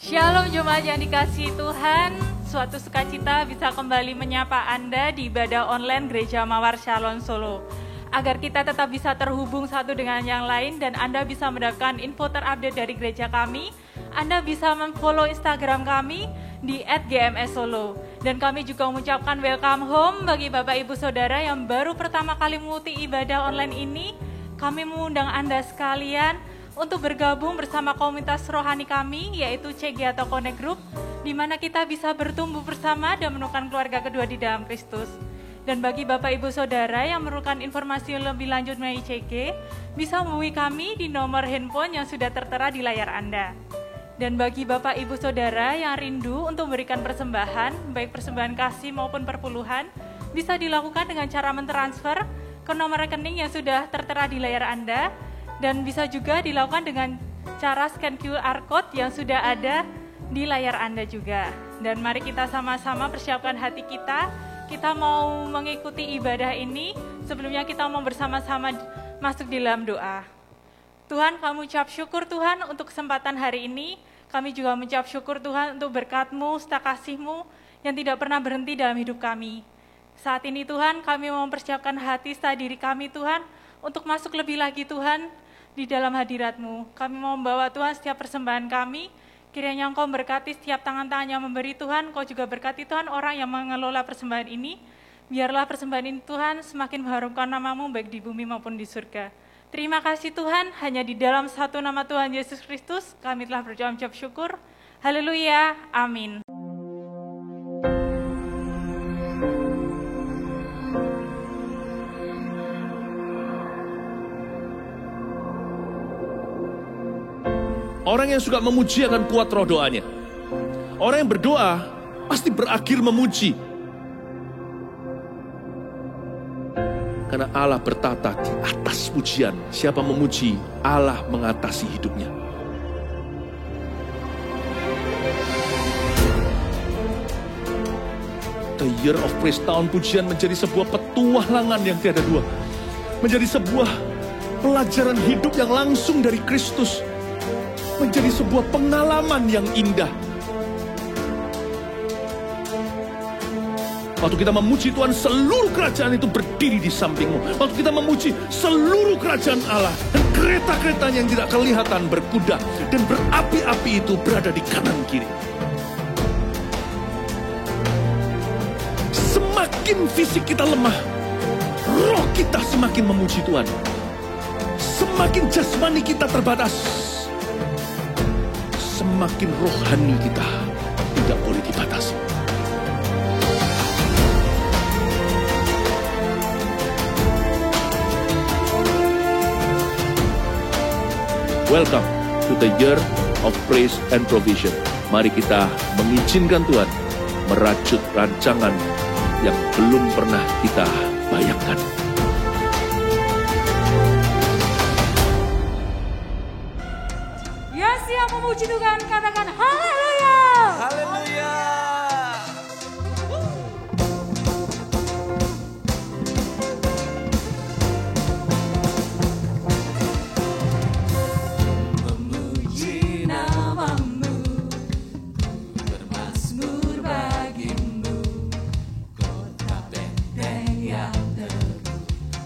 Shalom jemaat yang dikasihi Tuhan, suatu sukacita bisa kembali menyapa Anda di ibadah online Gereja Mawar Shalom Solo. Agar kita tetap bisa terhubung satu dengan yang lain dan Anda bisa mendapatkan info terupdate dari gereja kami, Anda bisa memfollow Instagram kami di @gmssolo. Dan kami juga mengucapkan welcome home bagi Bapak Ibu Saudara yang baru pertama kali mengikuti ibadah online ini. Kami mengundang Anda sekalian untuk bergabung bersama komunitas rohani kami, yaitu CG atau Connect Group, di mana kita bisa bertumbuh bersama dan menemukan keluarga kedua di dalam Kristus. Dan bagi Bapak Ibu Saudara yang memerlukan informasi lebih lanjut mengenai CG, bisa menghubungi kami di nomor handphone yang sudah tertera di layar Anda. Dan bagi Bapak Ibu Saudara yang rindu untuk memberikan persembahan, baik persembahan kasih maupun perpuluhan, bisa dilakukan dengan cara mentransfer ke nomor rekening yang sudah tertera di layar Anda, dan bisa juga dilakukan dengan cara scan QR Code yang sudah ada di layar Anda juga. Dan mari kita sama-sama persiapkan hati kita. Kita mau mengikuti ibadah ini. Sebelumnya kita mau bersama-sama masuk di dalam doa. Tuhan, kami ucap syukur Tuhan untuk kesempatan hari ini. Kami juga mengucap syukur Tuhan untuk berkat-Mu, serta kasih-Mu yang tidak pernah berhenti dalam hidup kami. Saat ini Tuhan, kami mau mempersiapkan hati serta diri kami Tuhan untuk masuk lebih lagi Tuhan di dalam hadirat-Mu. Kami mau membawa Tuhan setiap persembahan kami, kiranya Engkau berkati setiap tangan-tangan yang memberi Tuhan, Engkau juga berkati Tuhan orang yang mengelola persembahan ini. Biarlah persembahan ini Tuhan semakin mengharumkan nama-Mu baik di bumi maupun di surga. Terima kasih Tuhan, hanya di dalam satu nama Tuhan Yesus Kristus kami telah berucap syukur. Haleluya, amin. Orang yang suka memuji akan kuat roh doanya. Orang yang berdoa pasti berakhir memuji. Karena Allah bertata di atas pujian. Siapa memuji, Allah mengatasi hidupnya. The Year of Praise, tahun pujian menjadi sebuah petualangan yang tiada dua. Menjadi sebuah pelajaran hidup yang langsung dari Kristus. Menjadi sebuah pengalaman yang indah. Waktu kita memuji Tuhan, seluruh kerajaan itu berdiri di sampingmu. Waktu kita memuji, seluruh kerajaan Allah dan kereta-kereta yang tidak kelihatan berkuda dan berapi-api itu berada di kanan kiri. Semakin fisik kita lemah, roh kita semakin memuji Tuhan. Semakin jasmani kita terbatas, semakin rohani kita tidak boleh dibatasi. Welcome to the Year of Praise and Provision. Mari kita mengizinkan Tuhan merajut rancangan yang belum pernah kita bayangkan. Yang memuji Tuhan, katakan haleluya. Haleluya. Memuji namamu, bermazmur bagimu, kota benteng yang teguh,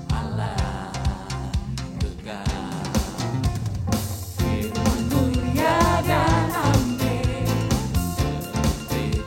Allah kekal. Firman mulia dan amin, seperti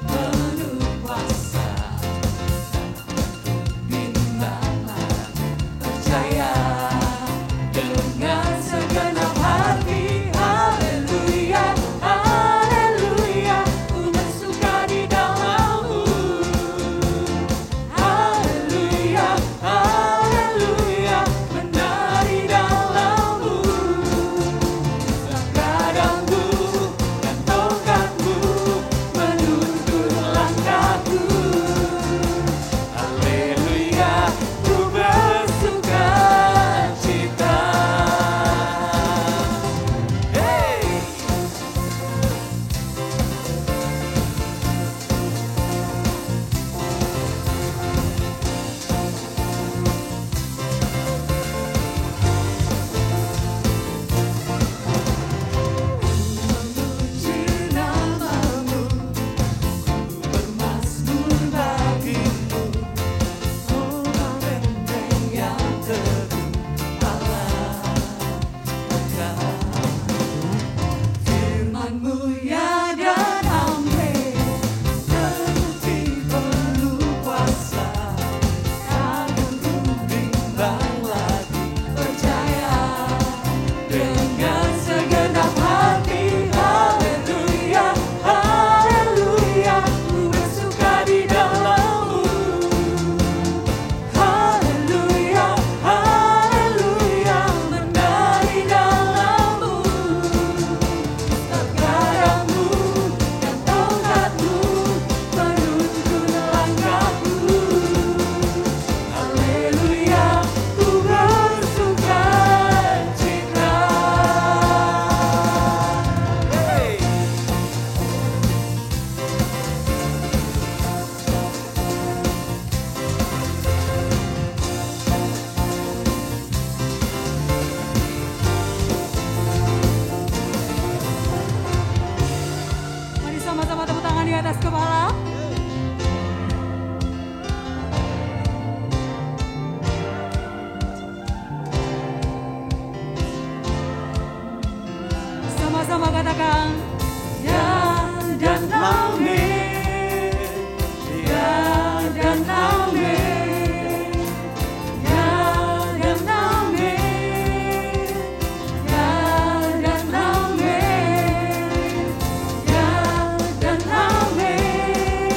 atas kepala. Sama-sama katakan, ya dan amin, ya dan amin, ya dan amin, ya dan amin, ya dan amin,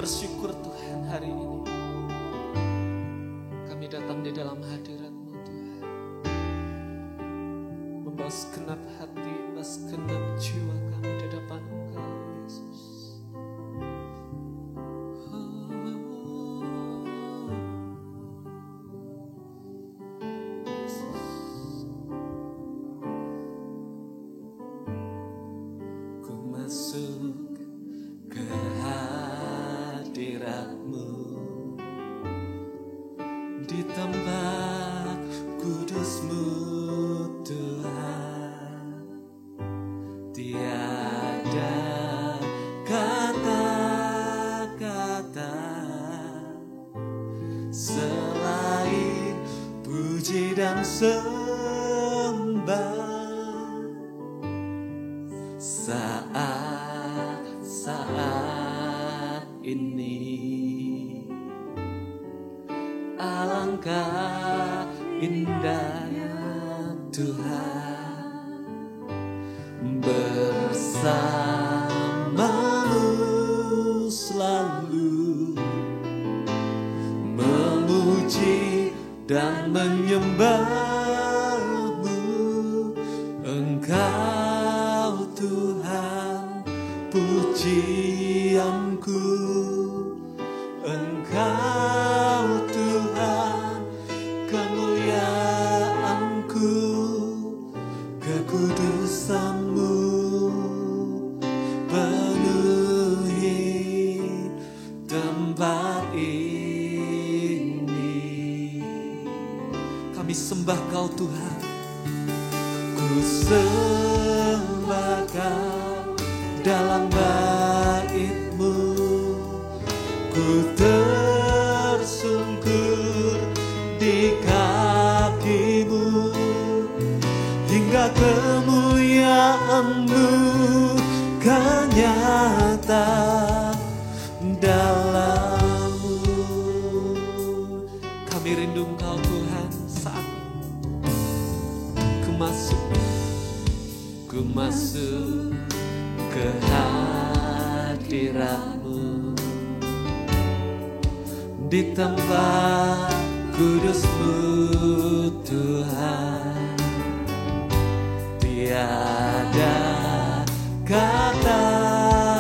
bersyukur Tuhan hari ini. Kami datang di dalam hadirat-Mu Tuhan, membawa segenap hati, membawa segenap jiwa kami di depan Engkau Yesus. Ku masuk ke hadirat-Mu, di tempat kudus-Mu Tuhan. Tiada kata-kata selain puji dan sembah. Saat ini alangkah indahnya Tuhan bersama-Mu selalu memuji dan menyembah-Mu. Engkau Tuhan pujianku, Engkau Tuhan kemuliaanku, kekudusan-Mu penuhi tempat ini. Kami sembah Kau Tuhan. Ku sembah Kau dalam bait-Mu, ku tersungkur di kaki-Mu, hingga kemuliaan-Mu kan nyata dalam-Mu. Kami rindu Engkau Tuhan saat Ku masuk ke hadirat-Mu, di tempat kudus-Mu Tuhan. Tiada kata-kata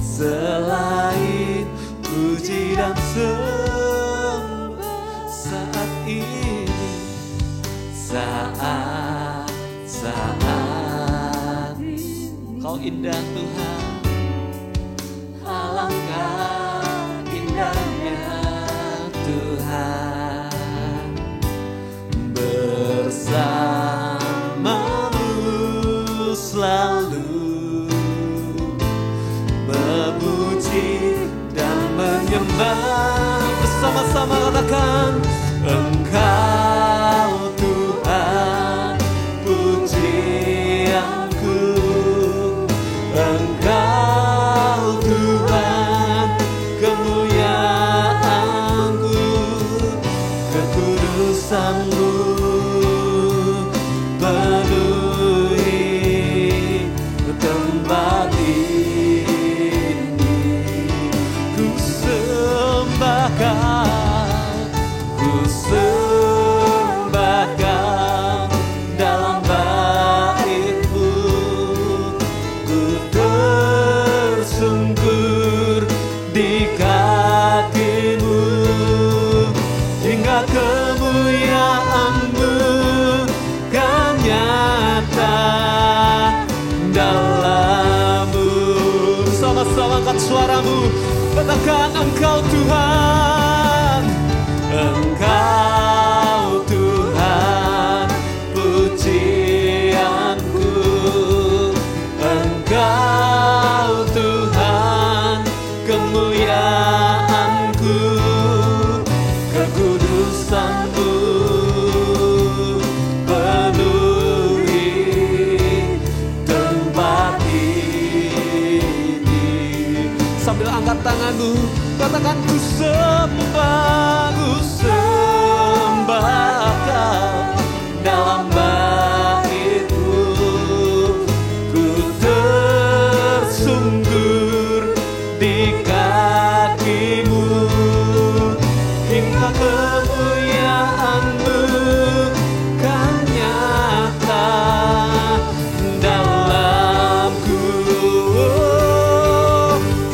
selain puji dan sembah. Saat ini, saat Kau indah Tuhan. alangkah indahnya Tuhan bersama-Mu selalu memuji dan menyembah. Bersama-sama katakan, Engkau Tuhan pujianku, Engkau Tuhan kemuliaanku, kekudusan-Mu penuhi tempat ini. Ku sembah Kau dalam bait-Mu, ku tersungkur di kaki-Mu, hingga kemuliaan-Mu kan nyata dalam-Mu. Sama-sama angkat suaramu, katakan Engkau Tuhan. Engkau Tuhan pujianku, Engkau Tuhan kemuliaanku, kekudusan-Mu penuhi tempat ini. Sambil angkat tanganmu, katakan ku sembah Kau dalam bait-Mu, ku tersungkur di kakimu, hingga kemuliaan-Mu kan nyata dalamku.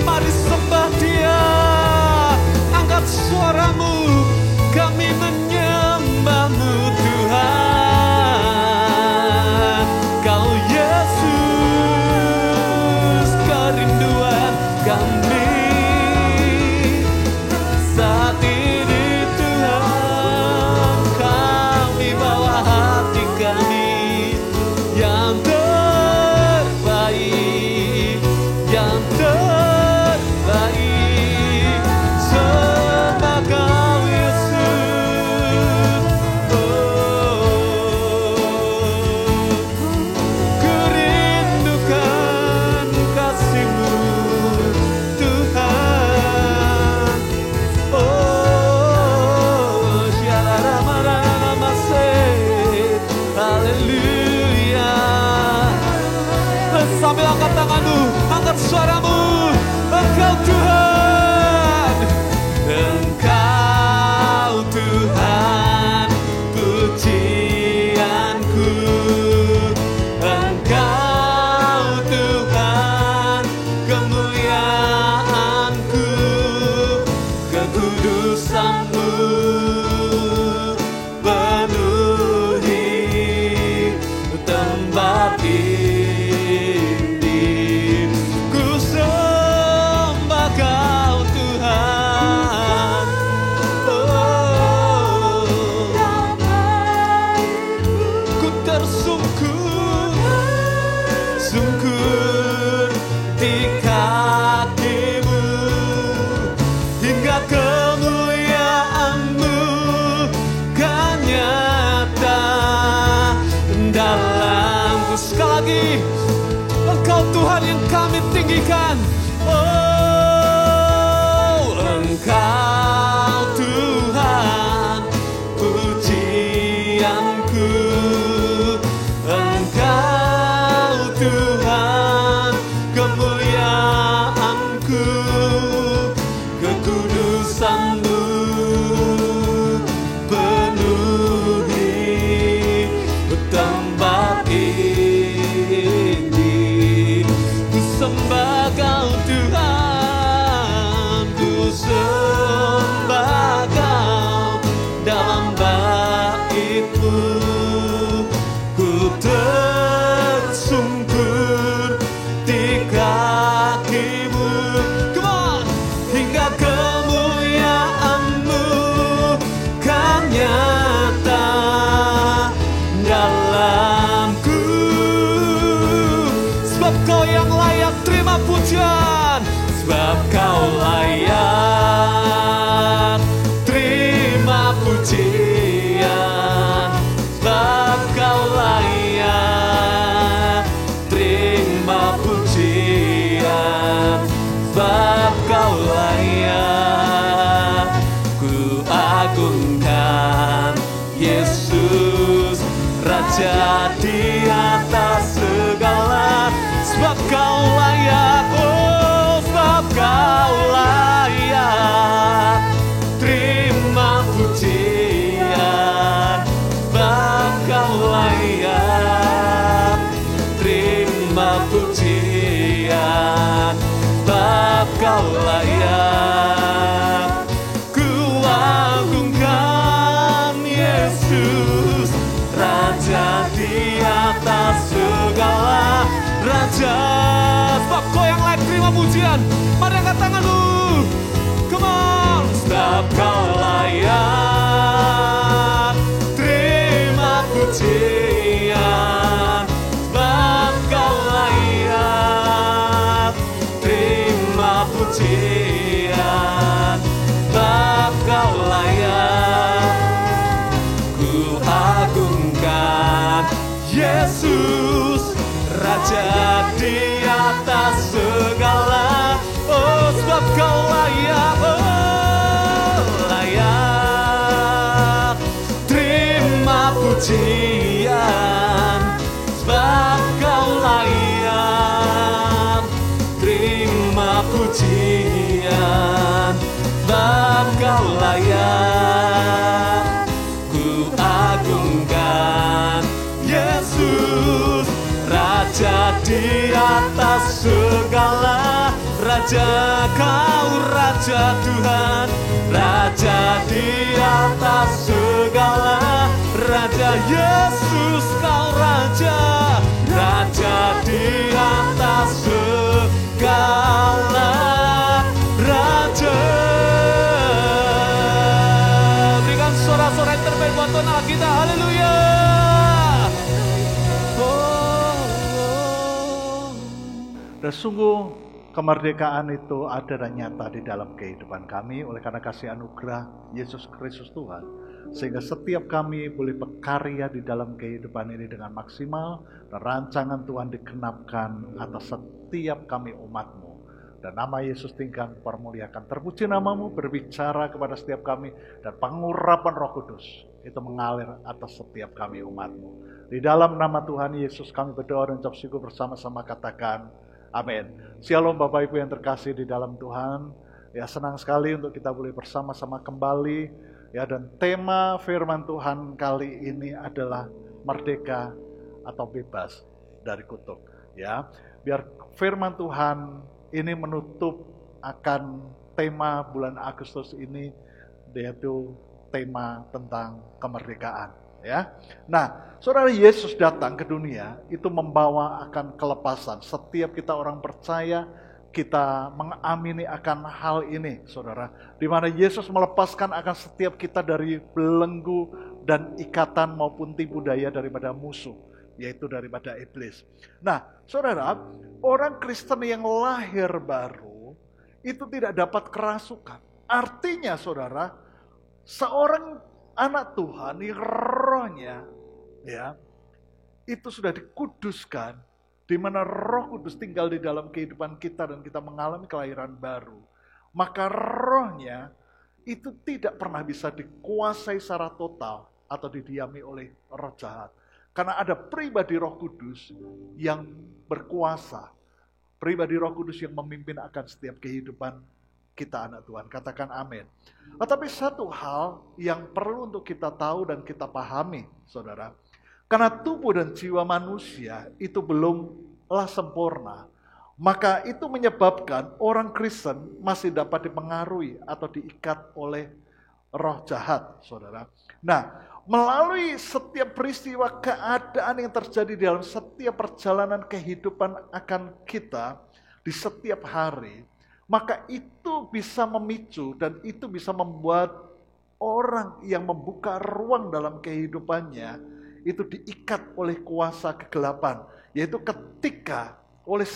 Mari sembah Dia, angkat suaramu, kami menyembah-Mu Tuhan. Kau Yesus, kerinduan kami saat ini Tuhan. Kami bawa hati kami yang terbaik, yang terbaik. Sembah Kau Yesus, kerindukan kasih-Mu Tuhan. Haleluya. Sambil angkat tanganmu, angkat suaramu, Engkau Tuhan, Engkau Tuhan, pujianku. Engkau Tuhan, kemuliaanku, kekudusan-Mu penuhi tempat ini. Ku sembah Kau Tuhan. Ku tersungkur di kaki-Mu, hingga kemuliaan-Mu kan nyata dalamku. Sekali lagi, Engkau Tuhan yang kami tinggikan. Oh, Engkau Tuhan, pujianku. Engkau Tuhan, kemuliaanku, kekudusan-Mu penuhi tempat ini. Ku sembah Kau Tuhan, ku sembah Kau dalam bait-Mu. Ku tersungkur di kaki-Mu. Come on! Hingga kemuliaan-Mu kan nyata dalamku. Sebab Kau yang layak terima pujian, sebab Kau layak terima pujian, sebab Kau layak terima pujian, sebab Kau layak. Ku agungkan Yesus, Raja di atas segala, sebab Kau layak. Oh, sebab Kau layak terima pujian, sebab Kau layak terima pujian, sebab Kau layak. Ku agungkan Yesus, Raja di atas segala, Raja. Sebab Kau yang layak terima pujian. Mari angkat tanganmu. Come on. Sebab Kau layak terima pujian, sebab Kau layak terima pujian, sebab Kau layak. Ku agungkan Yesus, Raja di atas segala. Oh, sebab Kau layak, oh, layak terima pujian, sebab Kau layak terima pujian. Raja, Kau Raja Tuhan, Raja di atas segala. Raja Yesus, Kau Raja, Raja di atas segala. Raja. Berikan suara-suara yang terbaik buat Tuhan Allah kita. Haleluya. Dan sungguh kemerdekaan itu ada dan nyata di dalam kehidupan kami oleh karena kasih anugerah Yesus Kristus Tuhan. Sehingga setiap kami boleh berkarya di dalam kehidupan ini dengan maksimal. Dan rancangan Tuhan digenapkan atas setiap kami umat-Mu. Dan nama Yesus tinggal permuliakan. Terpuji nama-Mu berbicara kepada setiap kami. Dan pengurapan Roh Kudus itu mengalir atas setiap kami umat-Mu. Di dalam nama Tuhan Yesus kami berdoa dan ucap syukur bersama-sama, katakan amin. Shalom Bapak Ibu yang terkasih di dalam Tuhan. Ya, senang sekali untuk kita boleh bersama-sama kembali. Ya, dan tema firman Tuhan kali ini adalah merdeka atau bebas dari kutuk. Ya, biar firman Tuhan ini menutup akan tema bulan Agustus ini, yaitu tema tentang kemerdekaan. Ya, nah, saudara, Yesus datang ke dunia itu membawa akan kelepasan. Setiap kita orang percaya, kita mengamini akan hal ini, saudara. Di mana Yesus melepaskan akan setiap kita dari belenggu dan ikatan maupun tipu daya daripada musuh, yaitu daripada iblis. Nah, saudara, orang Kristen yang lahir baru itu tidak dapat kerasukan. Artinya, saudara, seorang anak Tuhan yang rohnya ya itu sudah dikuduskan, di mana Roh Kudus tinggal di dalam kehidupan kita dan kita mengalami kelahiran baru, maka rohnya itu tidak pernah bisa dikuasai secara total atau didiami oleh roh jahat. Karena ada pribadi Roh Kudus yang berkuasa, pribadi Roh Kudus yang memimpin akan setiap kehidupan kita anak Tuhan. Katakan amin. Tetapi satu hal yang perlu untuk kita tahu dan kita pahami, saudara. Karena tubuh dan jiwa manusia itu belumlah sempurna. Maka itu menyebabkan orang Kristen masih dapat dipengaruhi atau diikat oleh roh jahat, saudara. Nah, melalui setiap peristiwa keadaan yang terjadi dalam setiap perjalanan kehidupan akan kita di setiap hari, maka itu bisa memicu dan itu bisa membuat orang yang membuka ruang dalam kehidupannya itu diikat oleh kuasa kegelapan. Yaitu ketika oleh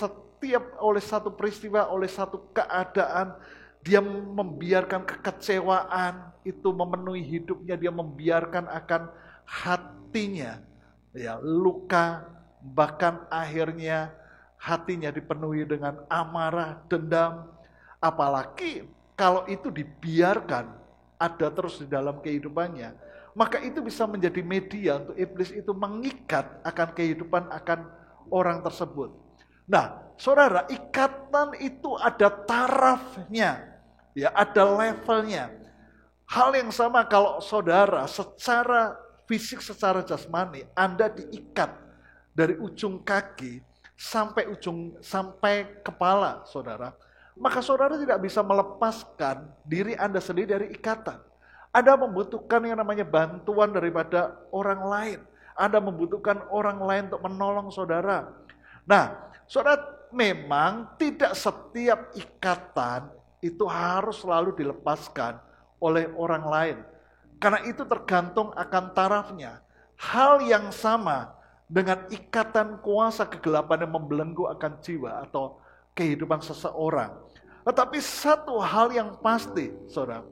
satu peristiwa, oleh satu keadaan, dia membiarkan kekecewaan itu memenuhi hidupnya, dia membiarkan akan hatinya ya luka, bahkan akhirnya hatinya dipenuhi dengan amarah, dendam. Apalagi kalau itu dibiarkan ada terus di dalam kehidupannya, maka itu bisa menjadi media untuk iblis itu mengikat akan kehidupan akan orang tersebut. Nah, saudara, ikatan itu ada tarafnya, ya, ada levelnya. Hal yang sama kalau saudara secara fisik, secara jasmani, Anda diikat dari ujung kaki sampai kepala, saudara. Maka saudara tidak bisa melepaskan diri Anda sendiri dari ikatan. Anda membutuhkan yang namanya bantuan daripada orang lain. Anda membutuhkan orang lain untuk menolong saudara. Nah, saudara, memang tidak setiap ikatan itu harus selalu dilepaskan oleh orang lain. Karena itu tergantung akan tarafnya. Hal yang sama dengan ikatan kuasa kegelapan yang membelenggu akan jiwa atau kehidupan seseorang. Tetapi satu hal yang pasti, saudara,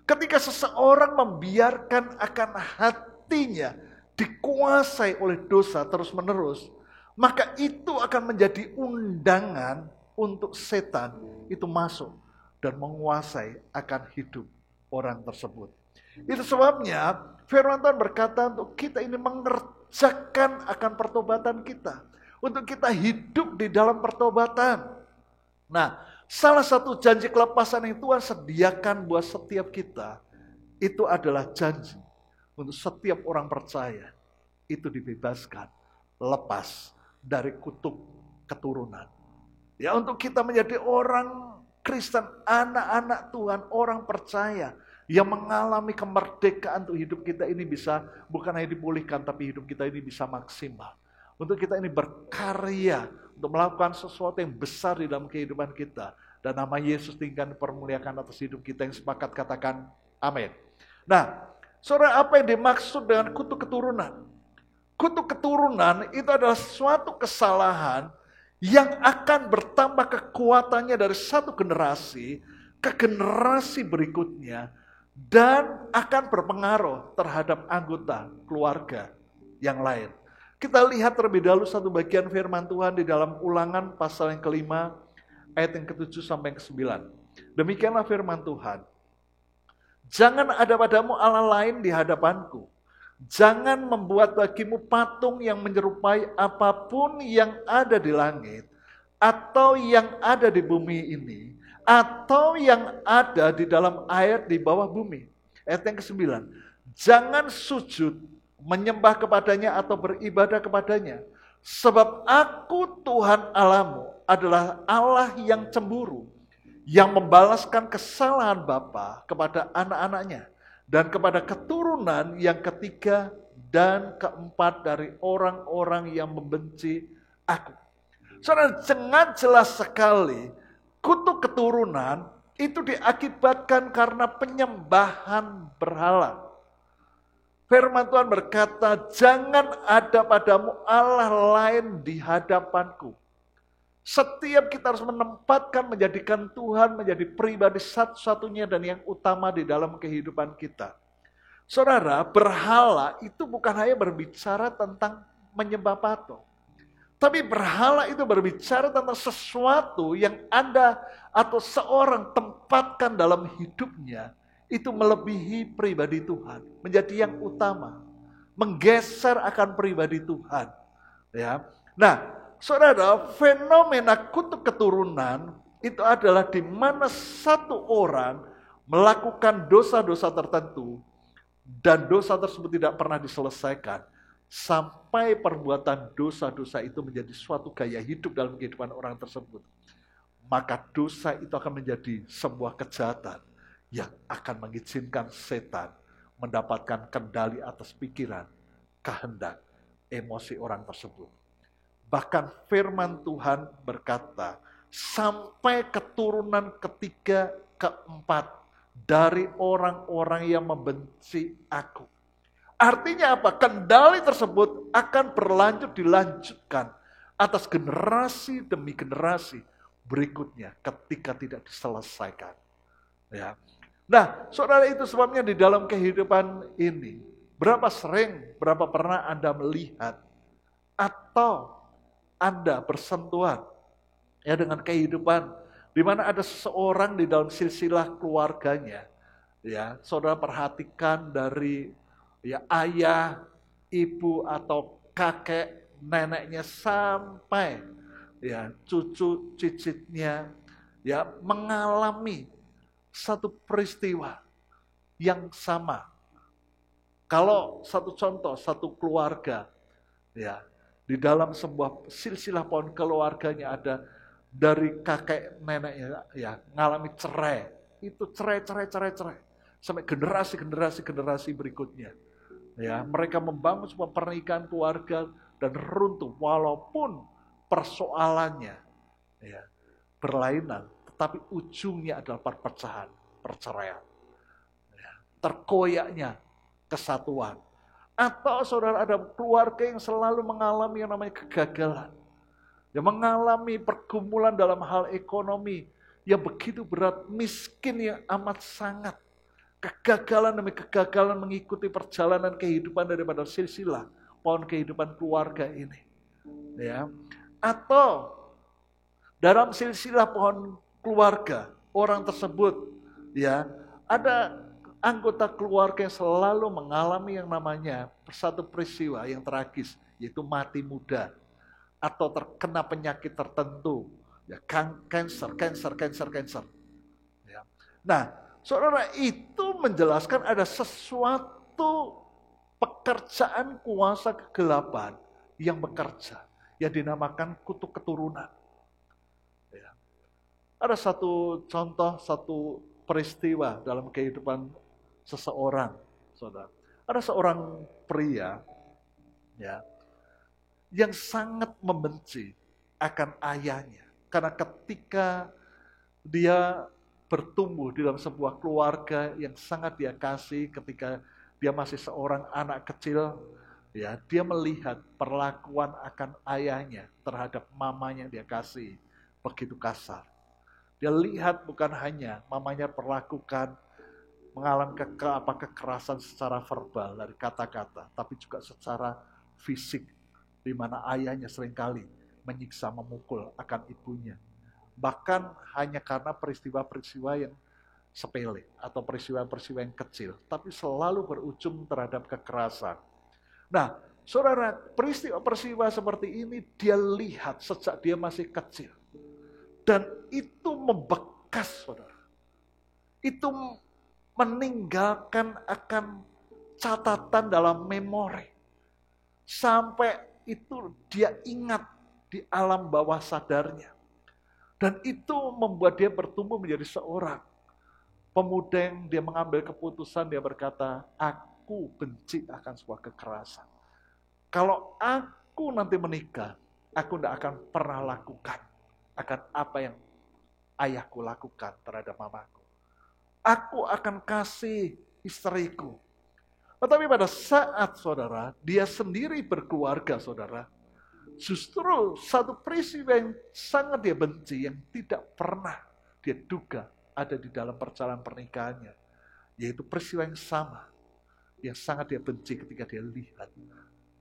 ketika seseorang membiarkan akan hatinya dikuasai oleh dosa terus-menerus, maka itu akan menjadi undangan untuk setan itu masuk dan menguasai akan hidup orang tersebut. Itu sebabnya firman Tuhan berkata untuk kita ini mengerjakan akan pertobatan kita. Untuk kita hidup di dalam pertobatan. Nah, salah satu janji kelepasan yang Tuhan sediakan buat setiap kita, itu adalah janji untuk setiap orang percaya itu dibebaskan, lepas dari kutuk keturunan. Ya, untuk kita menjadi orang Kristen, anak-anak Tuhan, orang percaya yang mengalami kemerdekaan untuk hidup kita ini bisa bukan hanya dipulihkan, tapi hidup kita ini bisa maksimal. Untuk kita ini berkarya untuk melakukan sesuatu yang besar di dalam kehidupan kita. Dan nama Yesus tinggal dipermuliakan atas hidup kita. Yang sepakat katakan amin. Nah, saudara, apa yang dimaksud dengan kutuk keturunan? Kutuk keturunan itu adalah suatu kesalahan yang akan bertambah kekuatannya dari satu generasi ke generasi berikutnya dan akan berpengaruh terhadap anggota keluarga yang lain. Kita lihat terlebih dahulu satu bagian firman Tuhan di dalam Ulangan pasal yang ke-5 ayat yang ke-7 sampai ke-9. Demikianlah firman Tuhan. Jangan ada padamu Allah lain di hadapanku. Jangan membuat bagimu patung yang menyerupai apapun yang ada di langit, atau yang ada di bumi ini, atau yang ada di dalam air di bawah bumi. Ayat yang ke-9. Jangan sujud, menyembah kepadanya atau beribadah kepadanya. Sebab aku Tuhan Allahmu adalah Allah yang cemburu, yang membalaskan kesalahan bapa kepada anak-anaknya, dan kepada keturunan yang ketiga dan keempat dari orang-orang yang membenci aku. Saudara, dengan jelas sekali kutuk keturunan itu diakibatkan karena penyembahan berhala. Firman Tuhan berkata, jangan ada padamu Allah lain di hadapanku. Setiap kita harus menempatkan, menjadikan Tuhan menjadi pribadi satu-satunya dan yang utama di dalam kehidupan kita. Saudara, berhala itu bukan hanya berbicara tentang menyembah patung. Tapi berhala itu berbicara tentang sesuatu yang Anda atau seorang tempatkan dalam hidupnya, itu melebihi pribadi Tuhan, menjadi yang utama, menggeser akan pribadi Tuhan. Ya, nah, saudara, fenomena kutuk keturunan itu adalah di mana satu orang melakukan dosa-dosa tertentu dan dosa tersebut tidak pernah diselesaikan sampai perbuatan dosa-dosa itu menjadi suatu gaya hidup dalam kehidupan orang tersebut. Maka dosa itu akan menjadi sebuah kejahatan yang akan mengizinkan setan mendapatkan kendali atas pikiran, kehendak, emosi orang tersebut. Bahkan firman Tuhan berkata, sampai keturunan ketiga, keempat dari orang-orang yang membenci aku. Artinya apa? Kendali tersebut akan berlanjut dilanjutkan atas generasi demi generasi berikutnya ketika tidak diselesaikan. Ya. Nah, saudara, itu sebabnya di dalam kehidupan ini, berapa pernah Anda melihat atau Anda bersentuhan ya dengan kehidupan di mana ada seseorang di dalam silsilah keluarganya, ya, saudara perhatikan dari ya ayah, ibu atau kakek, neneknya sampai ya cucu cicitnya ya mengalami satu peristiwa yang sama. Kalau satu contoh, satu keluarga ya di dalam sebuah silsilah pohon keluarganya ada dari kakek neneknya ya ngalami cerai, itu cerai sampai generasi berikutnya. Ya, mereka membangun sebuah pernikahan keluarga dan runtuh walaupun persoalannya ya berlainan, tetapi ujungnya adalah perpecahan, perceraian. Ya, terkoyaknya kesatuan. Atau saudara ada keluarga yang selalu mengalami yang namanya kegagalan. Yang mengalami pergumulan dalam hal ekonomi yang begitu berat, miskin yang amat sangat. Kegagalan demi kegagalan mengikuti perjalanan kehidupan daripada silsilah pohon kehidupan keluarga ini. Ya. Atau dalam silsilah pohon keluarga orang tersebut ya ada anggota keluarga yang selalu mengalami yang namanya satu peristiwa yang tragis, yaitu mati muda atau terkena penyakit tertentu ya, cancer ya. Nah, saudara, itu menjelaskan ada sesuatu pekerjaan kuasa kegelapan yang bekerja, yang dinamakan kutuk keturunan. Ya. Ada satu contoh, satu peristiwa dalam kehidupan seseorang, saudara. Ada seorang pria, ya, yang sangat membenci akan ayahnya. Karena ketika dia bertumbuh di dalam sebuah keluarga yang sangat dia kasih, ketika dia masih seorang anak kecil, ya, dia melihat perlakuan akan ayahnya terhadap mamanya yang dia kasih begitu kasar. Dia lihat bukan hanya mamanya perlakukan, mengalami kekerasan secara verbal dari kata-kata, tapi juga secara fisik, di mana ayahnya seringkali menyiksa, memukul akan ibunya. Bahkan hanya karena peristiwa-peristiwa yang sepele atau peristiwa-peristiwa yang kecil, tapi selalu berujung terhadap kekerasan. Nah, saudara, peristiwa-peristiwa seperti ini dia lihat sejak dia masih kecil. Dan itu membekas, saudara. Itu meninggalkan akan catatan dalam memori. Sampai itu dia ingat di alam bawah sadarnya. Dan itu membuat dia bertumbuh menjadi seorang pemuda yang dia mengambil keputusan, dia berkata, aku benci akan sebuah kekerasan. Kalau aku nanti menikah, aku tidak akan pernah lakukan akan apa yang ayahku lakukan terhadap mamaku. Aku akan kasih istriku. Tetapi pada saat, saudara, dia sendiri berkeluarga, saudara, justru satu peristiwa yang sangat dia benci, yang tidak pernah dia duga ada di dalam perjalanan pernikahannya, yaitu peristiwa yang sama, yang sangat dia benci ketika dia lihat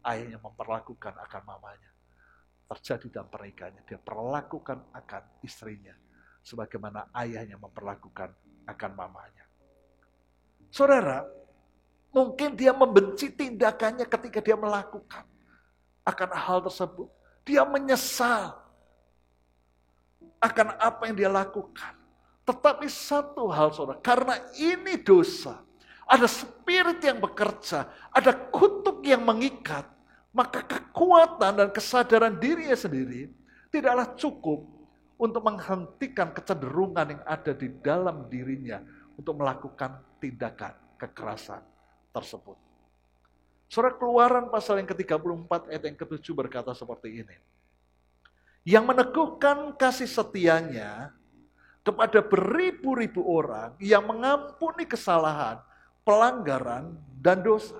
ayahnya memperlakukan akan mamanya. Terjadi dalam pernikahannya, dia perlakukan akan istrinya sebagaimana ayahnya memperlakukan akan mamanya. Saudara, mungkin dia membenci tindakannya ketika dia melakukan akan hal tersebut. Dia menyesal akan apa yang dia lakukan. Tetapi satu hal, saudara, karena ini dosa, ada spirit yang bekerja, ada kutuk yang mengikat, maka kekuatan dan kesadaran dirinya sendiri tidaklah cukup untuk menghentikan kecenderungan yang ada di dalam dirinya untuk melakukan tindakan kekerasan tersebut. Surah Keluaran pasal yang ke-34 ayat yang ke-7 berkata seperti ini. Yang meneguhkan kasih setianya kepada beribu-ribu orang yang mengampuni kesalahan, pelanggaran, dan dosa.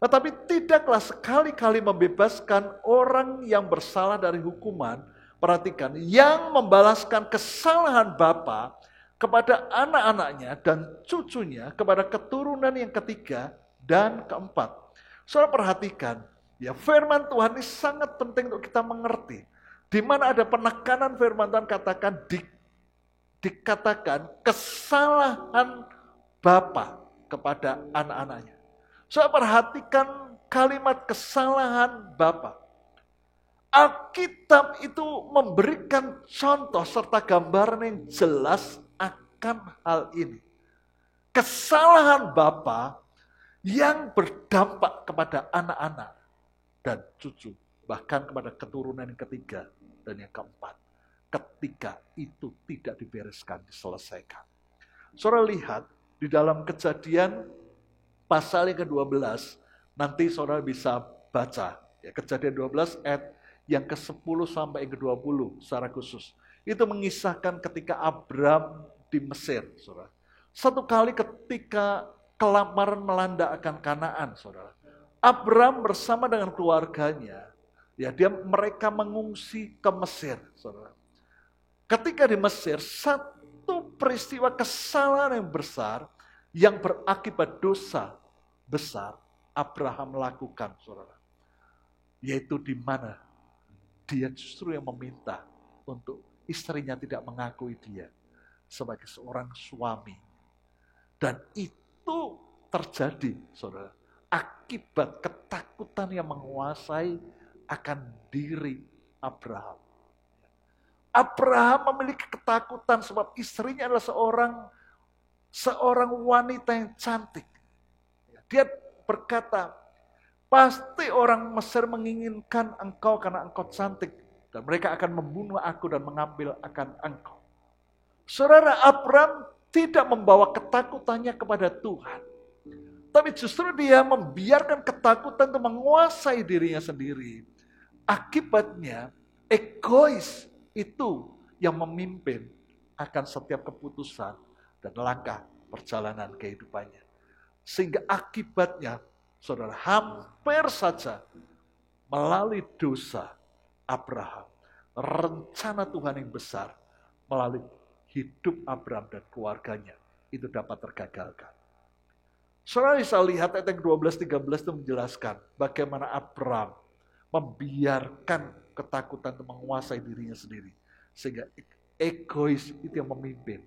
Tetapi tidaklah sekali-kali membebaskan orang yang bersalah dari hukuman. Perhatikan, yang membalaskan kesalahan bapa kepada anak-anaknya dan cucunya, kepada keturunan yang ketiga dan keempat. Saudara perhatikan, ya, firman Tuhan ini sangat penting untuk kita mengerti. Di mana ada penekanan firman Tuhan dikatakan kesalahan bapa kepada anak-anaknya. Saya perhatikan kalimat kesalahan bapa. Alkitab itu memberikan contoh serta gambaran yang jelas akan hal ini. Kesalahan bapa yang berdampak kepada anak-anak dan cucu, bahkan kepada keturunan yang ketiga dan yang keempat. Ketika itu tidak dibereskan, diselesaikan. Saudara lihat di dalam Kejadian pasal yang ke-12, nanti saudara bisa baca. Ya, Kejadian 12 ayat yang ke-10 sampai yang ke-20 secara khusus. Itu mengisahkan ketika Abram di Mesir, saudara. Satu kali ketika kelaparan melanda akan Kanaan, saudara. Abram bersama dengan keluarganya, ya, mereka mengungsi ke Mesir, saudara. Ketika di Mesir, satu peristiwa kesalahan yang besar, yang berakibat dosa besar, Abraham lakukan, saudara. Yaitu di mana dia justru yang meminta untuk istrinya tidak mengakui dia sebagai seorang suami. Dan itu terjadi, saudara, akibat ketakutan yang menguasai akan diri Abraham. Abraham memiliki ketakutan sebab istrinya adalah seorang wanita yang cantik. Dia berkata, pasti orang Mesir menginginkan engkau karena engkau cantik. Dan mereka akan membunuh aku dan mengambil akan engkau. Saudara, Abram tidak membawa ketakutannya kepada Tuhan. Tapi justru dia membiarkan ketakutan itu menguasai dirinya sendiri. Akibatnya, egois itu yang memimpin akan setiap keputusan dan langkah perjalanan kehidupannya. Sehingga akibatnya, saudara, hampir saja melalui dosa Abraham, rencana Tuhan yang besar melalui hidup Abraham dan keluarganya itu dapat tergagalkan. Saudara bisa lihat ayat yang 12-13 itu menjelaskan bagaimana Abraham membiarkan ketakutan itu menguasai dirinya sendiri. Sehingga egois itu yang memimpin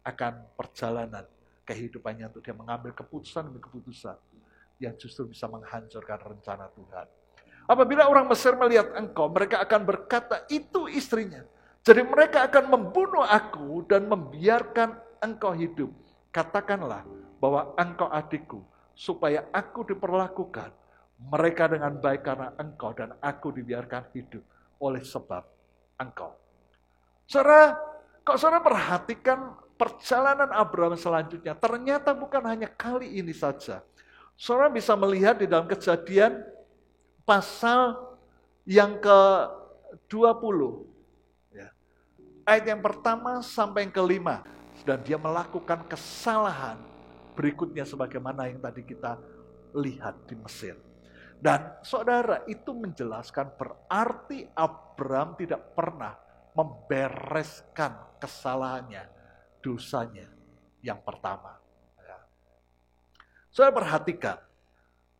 akan perjalanan kehidupannya untuk dia mengambil keputusan demi keputusan yang justru bisa menghancurkan rencana Tuhan. Apabila orang Mesir melihat engkau, mereka akan berkata, itu istrinya. Jadi mereka akan membunuh aku dan membiarkan engkau hidup. Katakanlah bahwa engkau adikku, supaya aku diperlakukan mereka dengan baik karena engkau dan aku dibiarkan hidup oleh sebab engkau. Saudara, kok saudara perhatikan perjalanan Abraham selanjutnya, ternyata bukan hanya kali ini saja. Saudara bisa melihat di dalam Kejadian pasal yang ke-20. Ya. Ayat yang pertama sampai yang kelima. Dan dia melakukan kesalahan berikutnya sebagaimana yang tadi kita lihat di Mesir. Dan saudara, itu menjelaskan berarti Abraham tidak pernah membereskan kesalahannya, dosanya yang pertama. Ya. Saudara perhatikan,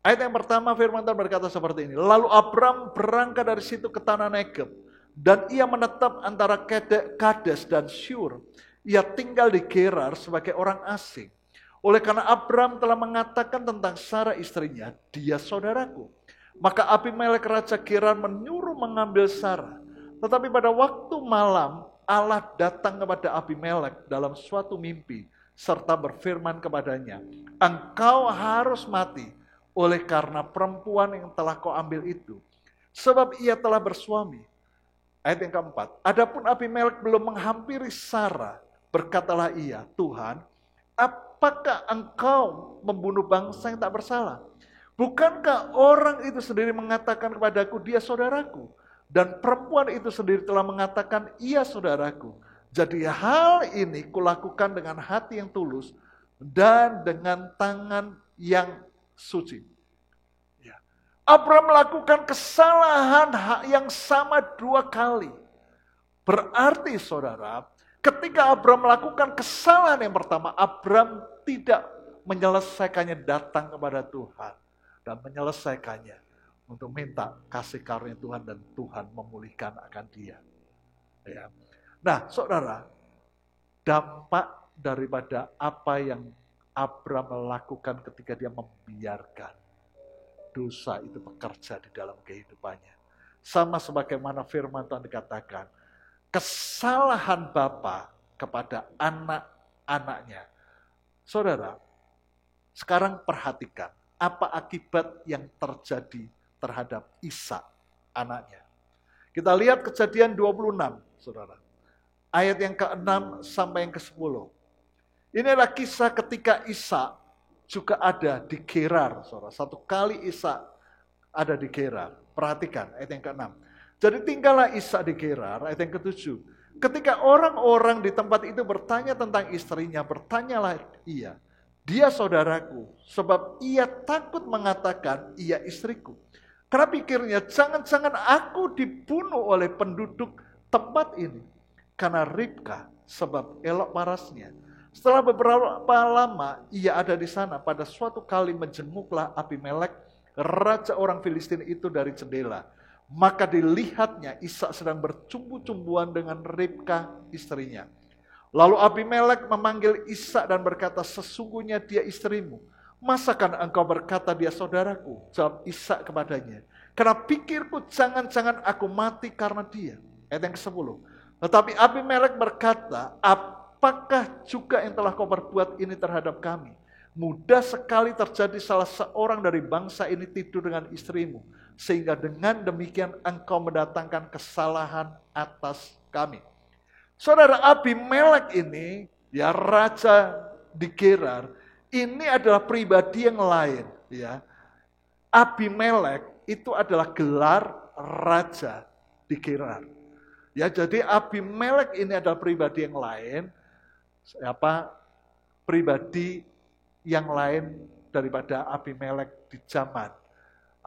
ayat yang pertama firman Tuhan berkata seperti ini. Lalu Abraham berangkat dari situ ke tanah Negeb, dan ia menetap antara Kades dan Syur. Ia tinggal di Gerar sebagai orang asing. Oleh karena Abraham telah mengatakan tentang Sarah istrinya, dia saudaraku. Maka Abimelek raja Gerar menyuruh mengambil Sarah. Tetapi pada waktu malam Allah datang kepada Abimelek dalam suatu mimpi, serta berfirman kepadanya, engkau harus mati oleh karena perempuan yang telah kau ambil itu, sebab ia telah bersuami. Ayat yang keempat, adapun Abimelek belum menghampiri Sarah, berkatalah ia, Tuhan, apakah engkau membunuh bangsa yang tak bersalah? Bukankah orang itu sendiri mengatakan kepadaku, dia saudaraku? Dan perempuan itu sendiri telah mengatakan, ia saudaraku. Jadi hal ini kulakukan dengan hati yang tulus dan dengan tangan yang suci. Ya. Abraham melakukan kesalahan yang sama 2 kali. Berarti saudara, ketika Abraham melakukan kesalahan yang pertama, Abraham tidak menyelesaikannya datang kepada Tuhan. Dan menyelesaikannya untuk minta kasih karunia Tuhan dan Tuhan memulihkan akan dia. Ya. Nah saudara, dampak daripada apa yang Abraham melakukan ketika dia membiarkan dosa itu bekerja di dalam kehidupannya. Sama sebagaimana firman Tuhan dikatakan, kesalahan bapa kepada anak-anaknya. Saudara, sekarang perhatikan apa akibat yang terjadi terhadap Ishak anaknya. Kita lihat Kejadian 26, saudara. Ayat yang ke-6 sampai yang ke-10. Ini adalah kisah ketika Ishak juga ada di Gerar, saudara. Satu kali Ishak ada di Gerar. Perhatikan ayat yang ke-6. Jadi tinggallah Ishak di Gerar, ayat yang ke-7. Ketika orang-orang di tempat itu bertanya tentang istrinya, bertanyalah ia, dia saudaraku, sebab ia takut mengatakan, ia istriku. Karena pikirnya, jangan-jangan aku dibunuh oleh penduduk tempat ini. Karena Ribka, sebab elok parasnya. Setelah beberapa lama ia ada di sana, pada suatu kali menjenguklah Abimelek, raja orang Filistin itu dari jendela. Maka dilihatnya Ishak sedang bercumbu-cumbuan dengan Ribka istrinya. Lalu Abimelek memanggil Ishak dan berkata, sesungguhnya dia istrimu. Masakan engkau berkata dia saudaraku? Jawab Ishak kepadanya, karena pikirku jangan-jangan aku mati karena dia. Ayat yang ke-10. Tetapi Abimelek berkata, apakah juga yang telah kau perbuat ini terhadap kami? Mudah sekali terjadi salah seorang dari bangsa ini tidur dengan istrimu, sehingga dengan demikian engkau mendatangkan kesalahan atas kami. Saudara, Abimelek ini, ya raja di Gerar, ini adalah pribadi yang lain. Ya, Abimelek itu adalah gelar raja di Gerar. Ya, jadi Abimelek ini adalah pribadi yang lain, pribadi yang lain daripada Abimelek di zaman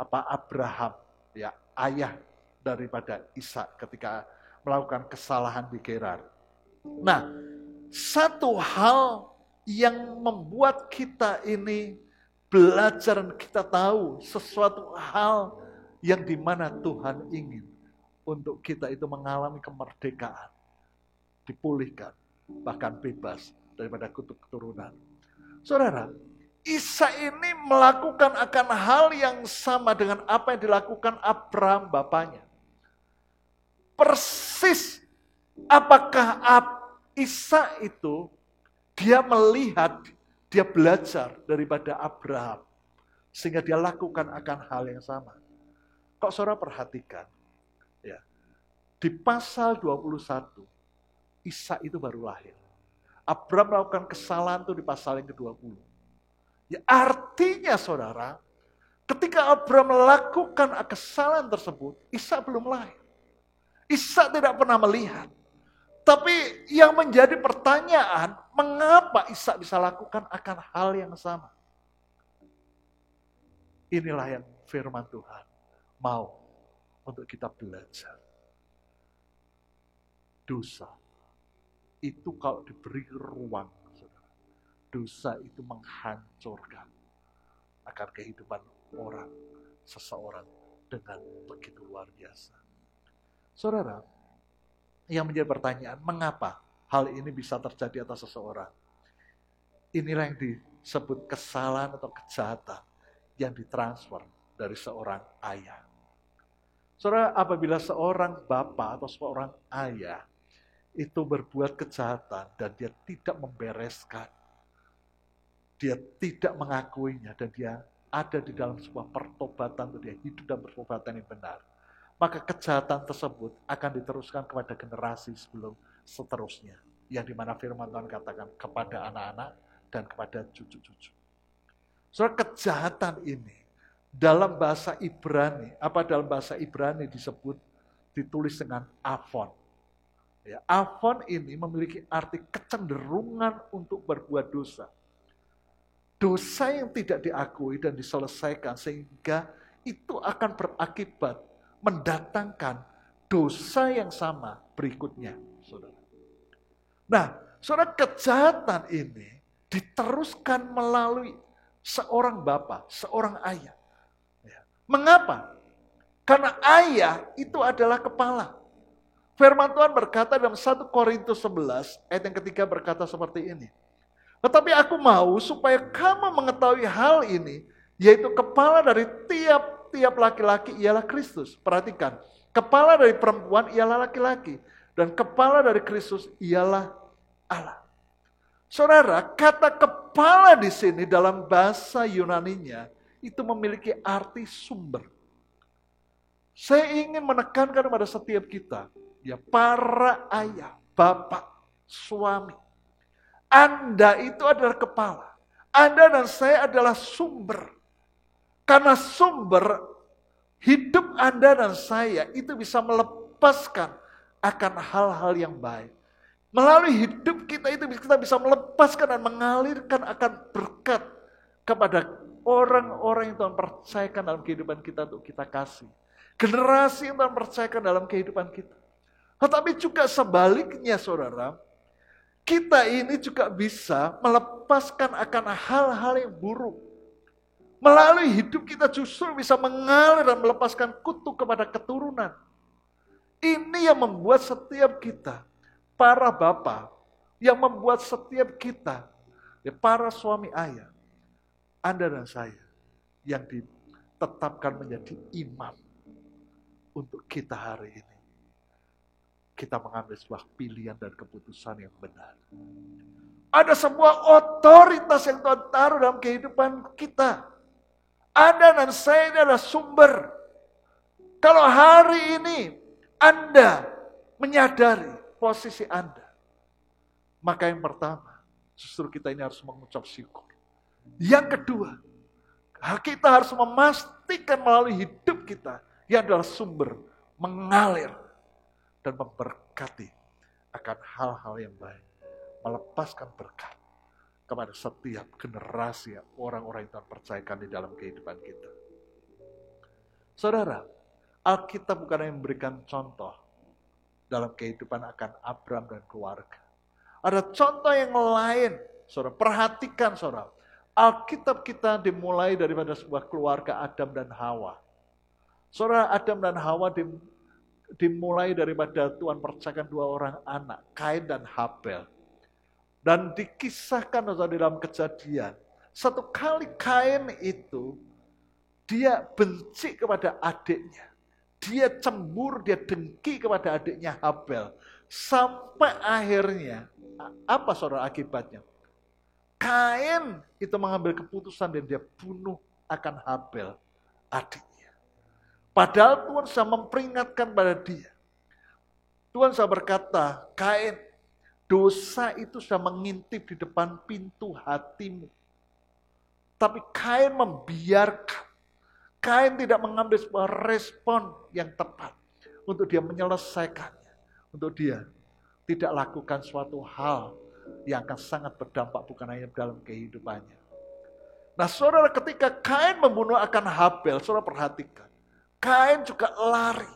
Abraham, ya ayah daripada Ishak ketika melakukan kesalahan di Gerar. Nah, satu hal yang membuat kita ini belajar dan kita tahu sesuatu hal yang dimana Tuhan ingin untuk kita itu mengalami kemerdekaan, dipulihkan, bahkan bebas daripada kutuk keturunan. Saudara, Ishak ini melakukan akan hal yang sama dengan apa yang dilakukan Abraham bapaknya. Persis apakah Ishak itu dia melihat, dia belajar daripada Abraham. Sehingga dia lakukan akan hal yang sama. Kok saudara perhatikan, ya, di pasal 21, Ishak itu baru lahir. Abraham melakukan kesalahan itu di pasal yang ke-20. Ya, artinya saudara, ketika Abraham melakukan kesalahan tersebut, Ishak belum lahir. Ishak tidak pernah melihat. Tapi yang menjadi pertanyaan, mengapa Ishak bisa lakukan akan hal yang sama? Inilah yang firman Tuhan mau untuk kita belajar. Dosa itu kalau diberi ruang, saudara, dosa itu menghancurkan akan kehidupan orang, seseorang dengan begitu luar biasa. Saudara, yang menjadi pertanyaan, mengapa hal ini bisa terjadi atas seseorang? Inilah yang disebut kesalahan atau kejahatan yang ditransfer dari seorang ayah. Saudara, apabila seorang bapak atau seorang ayah itu berbuat kejahatan dan dia tidak membereskan, dia tidak mengakuinya dan dia ada di dalam sebuah pertobatan, dia hidup dalam pertobatan yang benar, maka kejahatan tersebut akan diteruskan kepada generasi sebelum seterusnya, yang dimana firman Tuhan katakan kepada anak-anak dan kepada cucu-cucu. Saudara, kejahatan ini dalam bahasa Ibrani, dalam bahasa Ibrani disebut, ditulis dengan avon. Ya, avon ini memiliki arti kecenderungan untuk berbuat dosa. Dosa yang tidak diakui dan diselesaikan sehingga itu akan berakibat mendatangkan dosa yang sama berikutnya, saudara. Nah, saudara, kejahatan ini diteruskan melalui seorang bapak, seorang ayah. Ya. Mengapa? Karena ayah itu adalah kepala. Firman Tuhan berkata dalam 1 Korintus 11, ayat yang ketiga berkata seperti ini. Tetapi aku mau supaya kamu mengetahui hal ini, yaitu kepala dari tiap laki-laki ialah Kristus. Perhatikan, kepala dari perempuan ialah laki-laki, dan kepala dari Kristus ialah Allah. Saudara, kata kepala di sini dalam bahasa Yunaninya itu memiliki arti sumber. Saya ingin menekankan kepada setiap kita, ya, para ayah, bapak, suami, Anda itu adalah kepala. Anda dan saya adalah sumber. Karena sumber hidup Anda dan saya itu bisa melepaskan akan hal-hal yang baik. Melalui hidup kita itu kita bisa melepaskan dan mengalirkan akan berkat kepada orang-orang yang Tuhan percayakan dalam kehidupan kita untuk kita kasih. Generasi yang Tuhan percayakan dalam kehidupan kita. Tetapi juga sebaliknya, saudara, kita ini juga bisa melepaskan akan hal-hal yang buruk. Melalui hidup kita justru bisa mengalir dan melepaskan kutuk kepada keturunan. Ini yang membuat setiap kita, para bapak, yang membuat setiap kita, ya, para suami ayah, Anda dan saya, yang ditetapkan menjadi imam untuk kita hari ini. Kita mengambil sebuah pilihan dan keputusan yang benar. Ada sebuah otoritas yang Tuhan taruh dalam kehidupan kita. Anda dan saya ini adalah sumber. Kalau hari ini Anda menyadari posisi Anda, Maka yang pertama, justru kita ini harus mengucap syukur. Yang kedua, kita harus memastikan melalui hidup kita, yang adalah sumber mengalir dan memberkati akan hal-hal yang baik. Melepaskan berkat kepada setiap generasi orang-orang yang Tuhan percayakan di dalam kehidupan kita. Saudara, Alkitab bukan hanya memberikan contoh dalam kehidupan akan Abram dan keluarga. Ada contoh yang lain, saudara. Perhatikan, saudara. Alkitab kita dimulai daripada sebuah keluarga Adam dan Hawa. Saudara, Adam dan Hawa dimulai daripada Tuhan percayakan dua orang anak, Kain dan Habel. Dan dikisahkan di dalam Kejadian, satu kali Kain itu, dia benci kepada adiknya. Dia cemburu, dia dengki kepada adiknya Habel. Sampai akhirnya, apa saudara akibatnya? Kain itu mengambil keputusan dan dia bunuh akan Habel, adiknya. Padahal Tuhan sudah memperingatkan pada dia. Tuhan sudah berkata, Kain, dosa itu sudah mengintip di depan pintu hatimu. Tapi Kain membiarkan. Kain tidak mengambil sebuah respon yang tepat untuk dia menyelesaikannya. Untuk dia tidak lakukan suatu hal yang akan sangat berdampak bukan hanya dalam kehidupannya. Nah saudara, ketika Kain membunuh akan Habel, saudara perhatikan. Kain juga lari.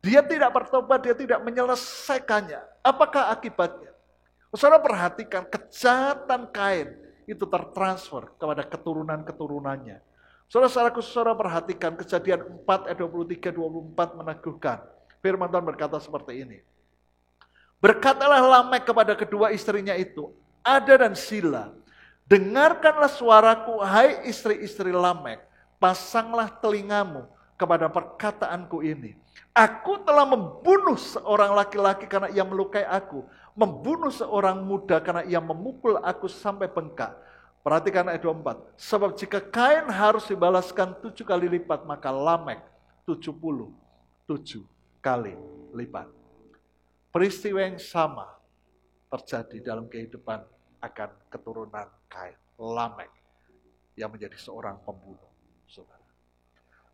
Dia tidak bertobat, dia tidak menyelesaikannya. Apakah akibatnya? Saudara perhatikan, kejahatan Kain itu tertransfer kepada keturunan-keturunannya. Saudara-saudaraku, saudara perhatikan Kejadian 4 ayat 23-24 meneguhkan. Firman Tuhan berkata seperti ini. Berkatalah Lamek kepada kedua istrinya itu, Ada dan Sila, dengarkanlah suaraku, hai istri-istri Lamek, pasanglah telingamu kepada perkataanku ini. Aku telah membunuh seorang laki-laki karena ia melukai aku, membunuh seorang muda karena ia memukul aku sampai bengkak. Perhatikan ayat 24. Sebab jika Kain harus dibalaskan 7 kali lipat, maka Lamek 77 kali lipat. Peristiwa yang sama terjadi dalam kehidupan akan keturunan Kain, Lamek, yang menjadi seorang pembunuh.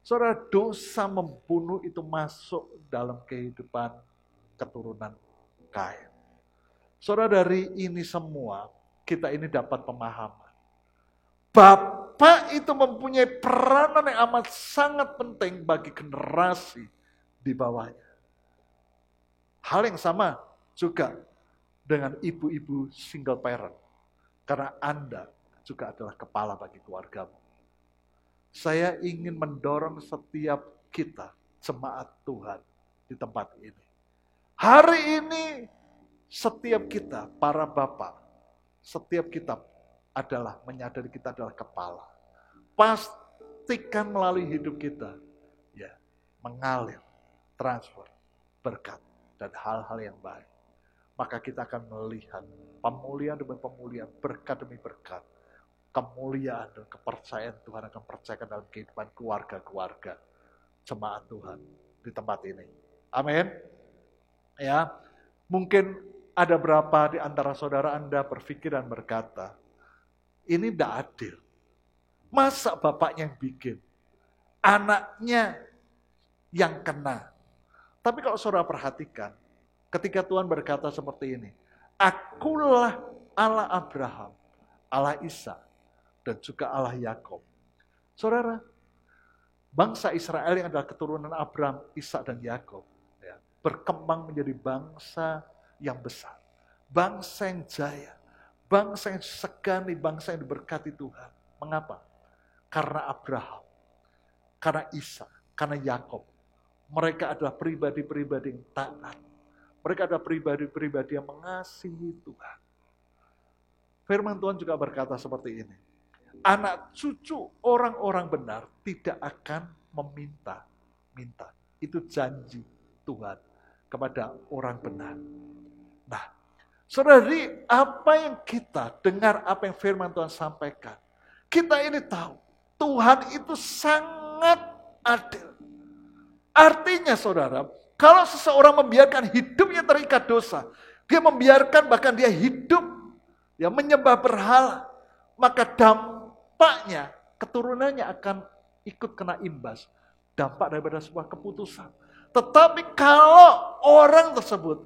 Saudara, dosa membunuh itu masuk dalam kehidupan keturunan Kain. Saudara, dari ini semua, kita ini dapat pemahaman. Bapak itu mempunyai peranan yang amat sangat penting bagi generasi di bawahnya. Hal yang sama juga dengan ibu-ibu single parent. Karena Anda juga adalah kepala bagi keluargamu. Saya ingin mendorong setiap kita, jemaat Tuhan di tempat ini. Hari ini setiap kita, para bapak, setiap kita adalah menyadari kita adalah kepala. Pastikan melalui hidup kita, ya, mengalir, transfer, berkat, dan hal-hal yang baik. Maka kita akan melihat pemulihan demi pemulihan, berkat demi berkat. Kemuliaan dan kepercayaan Tuhan akan percayakan dalam kehidupan keluarga-keluarga jemaat Tuhan di tempat ini. Amin. Ya, mungkin ada berapa di antara saudara Anda berpikir dan berkata, ini tidak adil. Masa bapaknya yang bikin, anaknya yang kena. Tapi kalau saudara perhatikan, ketika Tuhan berkata seperti ini, Akulah Allah Abraham, Allah Ishak, dan juga Allah Yakub. Saudara, bangsa Israel yang adalah keturunan Abraham, Ishak, dan Yakub, ya, berkembang menjadi bangsa yang besar, bangsa yang jaya, bangsa yang segani, bangsa yang diberkati Tuhan. Mengapa? Karena Abraham, karena Ishak, karena Yakub. Mereka adalah pribadi-pribadi yang taat. Mereka adalah pribadi-pribadi yang mengasihi Tuhan. Firman Tuhan juga berkata seperti ini. Anak cucu orang-orang benar tidak akan meminta-minta. Itu janji Tuhan kepada orang benar. Nah, saudari, apa yang kita dengar, apa yang firman Tuhan sampaikan, kita ini tahu, Tuhan itu sangat adil. Artinya saudara, kalau seseorang membiarkan hidupnya terikat dosa, Dia membiarkan bahkan dia hidup, dia menyembah berhala, maka dampaknya, keturunannya akan ikut kena imbas. Dampak daripada sebuah keputusan. Tetapi kalau orang tersebut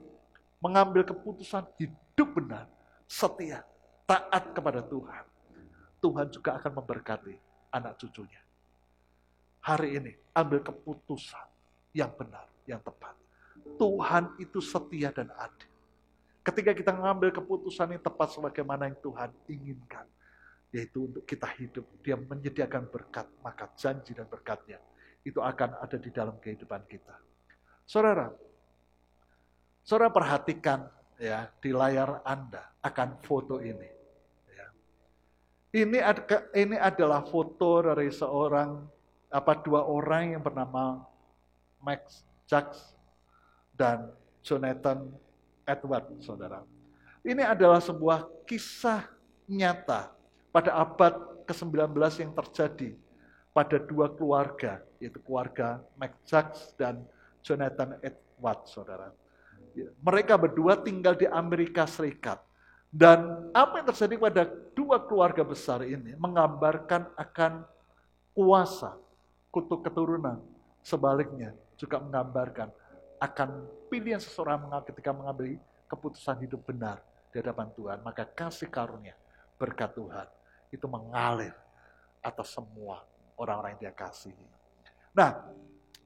mengambil keputusan hidup benar, setia, taat kepada Tuhan, Tuhan juga akan memberkati anak cucunya. Hari ini, ambil keputusan yang benar, yang tepat. Tuhan itu setia dan adil. Ketika kita mengambil keputusan yang tepat sebagaimana yang Tuhan inginkan, yaitu untuk kita hidup, dia menyediakan berkat, maka janji dan berkatnya itu akan ada di dalam kehidupan kita. Saudara perhatikan ya di layar Anda akan foto ini. Ya. Ini adalah foto dari dua orang yang bernama Max Jacques dan Jonathan Edwards, saudara. Ini adalah sebuah kisah nyata pada abad ke-19 yang terjadi pada dua keluarga, yaitu keluarga Max Jacques dan Jonathan Edwards, saudara. Mereka berdua tinggal di Amerika Serikat. Dan apa yang terjadi pada dua keluarga besar ini menggambarkan akan kuasa kutuk keturunan. Sebaliknya juga menggambarkan akan pilihan seseorang ketika mengambil keputusan hidup benar di hadapan Tuhan. Maka kasih karunia, berkat Tuhan itu mengalir atas semua orang-orang yang dia kasihi. Nah,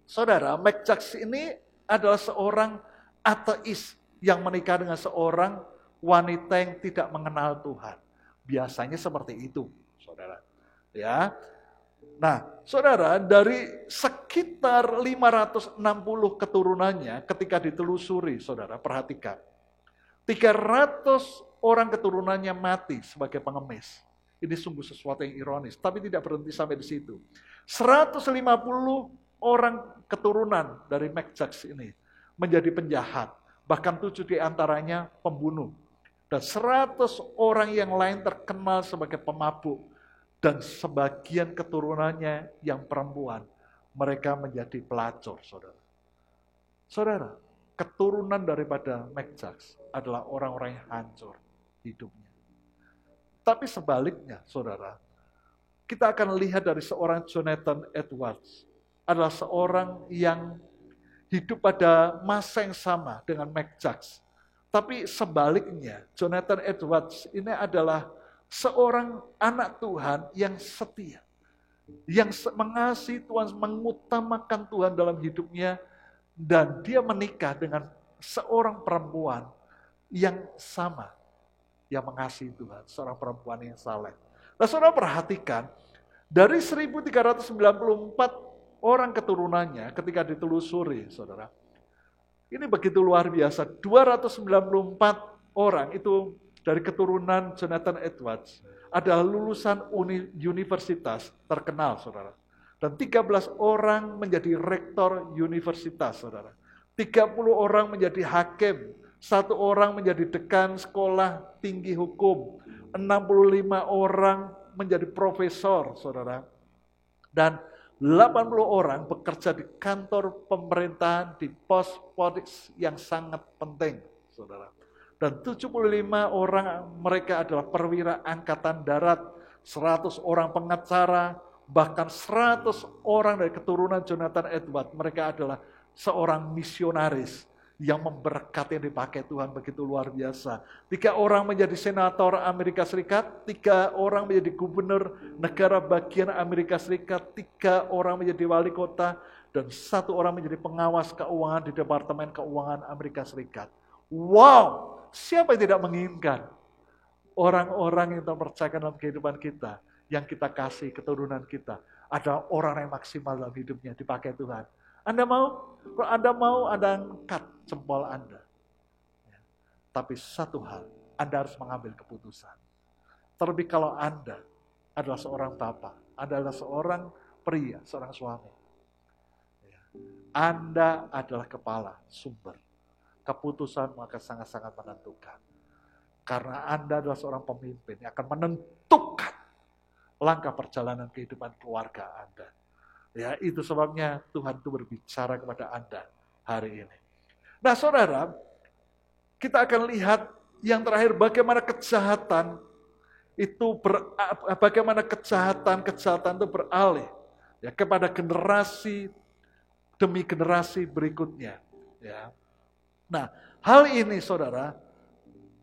saudara, Max Jacques ini adalah seorang ateis yang menikah dengan seorang wanita yang tidak mengenal Tuhan. Biasanya seperti itu, saudara. Ya. Nah, saudara, dari sekitar 560 keturunannya ketika ditelusuri, saudara, perhatikan. 300 orang keturunannya mati sebagai pengemis. Ini sungguh sesuatu yang ironis, tapi tidak berhenti sampai di situ. 150 orang keturunan dari Max Jacques ini menjadi penjahat, bahkan 7 di antaranya pembunuh. Dan 100 orang yang lain terkenal sebagai pemabuk. Dan sebagian keturunannya yang perempuan, mereka menjadi pelacur, saudara. Saudara, keturunan daripada Max Jacques adalah orang-orang yang hancur hidupnya. Tapi sebaliknya, saudara, kita akan lihat dari seorang Jonathan Edwards, adalah seorang yang hidup pada masa yang sama dengan Max Jacques. Tapi sebaliknya, Jonathan Edwards ini adalah seorang anak Tuhan yang setia, yang mengasihi Tuhan, mengutamakan Tuhan dalam hidupnya, dan dia menikah dengan seorang perempuan yang sama, yang mengasihi Tuhan, seorang perempuan yang saleh. Nah, saudara perhatikan, dari 1394 orang keturunannya ketika ditelusuri, saudara, ini begitu luar biasa, 294 orang itu dari keturunan Jonathan Edwards adalah lulusan universitas terkenal, saudara. Dan 13 orang menjadi rektor universitas, saudara. 30 orang menjadi hakim, 1 orang menjadi dekan sekolah tinggi hukum, 65 orang menjadi profesor, saudara. Dan 80 orang bekerja di kantor pemerintahan di pos-pos yang sangat penting, saudara. Dan 75 orang mereka adalah perwira angkatan darat, 100 orang pengacara, bahkan 100 orang dari keturunan Jonathan Edwards. Mereka adalah seorang misionaris yang memberkati, yang dipakai Tuhan begitu luar biasa. 3 orang menjadi senator Amerika Serikat, 3 orang menjadi gubernur negara bagian Amerika Serikat, 3 orang menjadi wali kota, dan 1 orang menjadi pengawas keuangan di Departemen Keuangan Amerika Serikat. Wow! Siapa yang tidak menginginkan orang-orang yang terpercaya dalam kehidupan kita, yang kita kasih keturunan kita, adalah orang yang maksimal dalam hidupnya, dipakai Tuhan. Anda mau? Kalau Anda mau, Anda angkat jempol Anda. Ya. Tapi satu hal, Anda harus mengambil keputusan. Terlebih kalau Anda adalah seorang bapak, Anda adalah seorang pria, seorang suami. Ya. Anda adalah kepala, sumber. Keputusan maka sangat-sangat menentukan. Karena Anda adalah seorang pemimpin yang akan menentukan langkah perjalanan kehidupan keluarga Anda. Ya, itu sebabnya Tuhan itu berbicara kepada Anda hari ini. Nah, saudara, kita akan lihat yang terakhir bagaimana kejahatan itu kejahatan itu beralih ya kepada generasi demi generasi berikutnya ya. Nah, hal ini saudara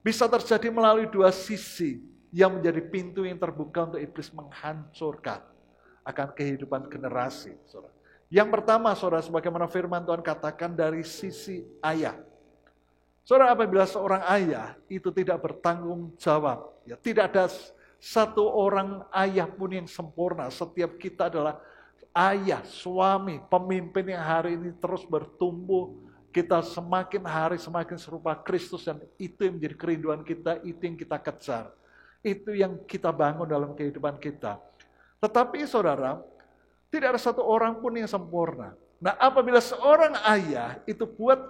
bisa terjadi melalui dua sisi yang menjadi pintu yang terbuka untuk iblis menghancurkan akan kehidupan generasi saudara. Yang pertama saudara, sebagaimana firman Tuhan katakan dari sisi ayah. Saudara, apabila seorang ayah itu tidak bertanggung jawab, ya tidak ada satu orang ayah pun yang sempurna. Setiap kita adalah ayah, suami, pemimpin yang hari ini terus bertumbuh. Kita semakin hari semakin serupa Kristus dan itu yang menjadi kerinduan kita, itu yang kita kejar. Itu yang kita bangun dalam kehidupan kita. Tetapi saudara, tidak ada satu orang pun yang sempurna. Nah, apabila seorang ayah itu buat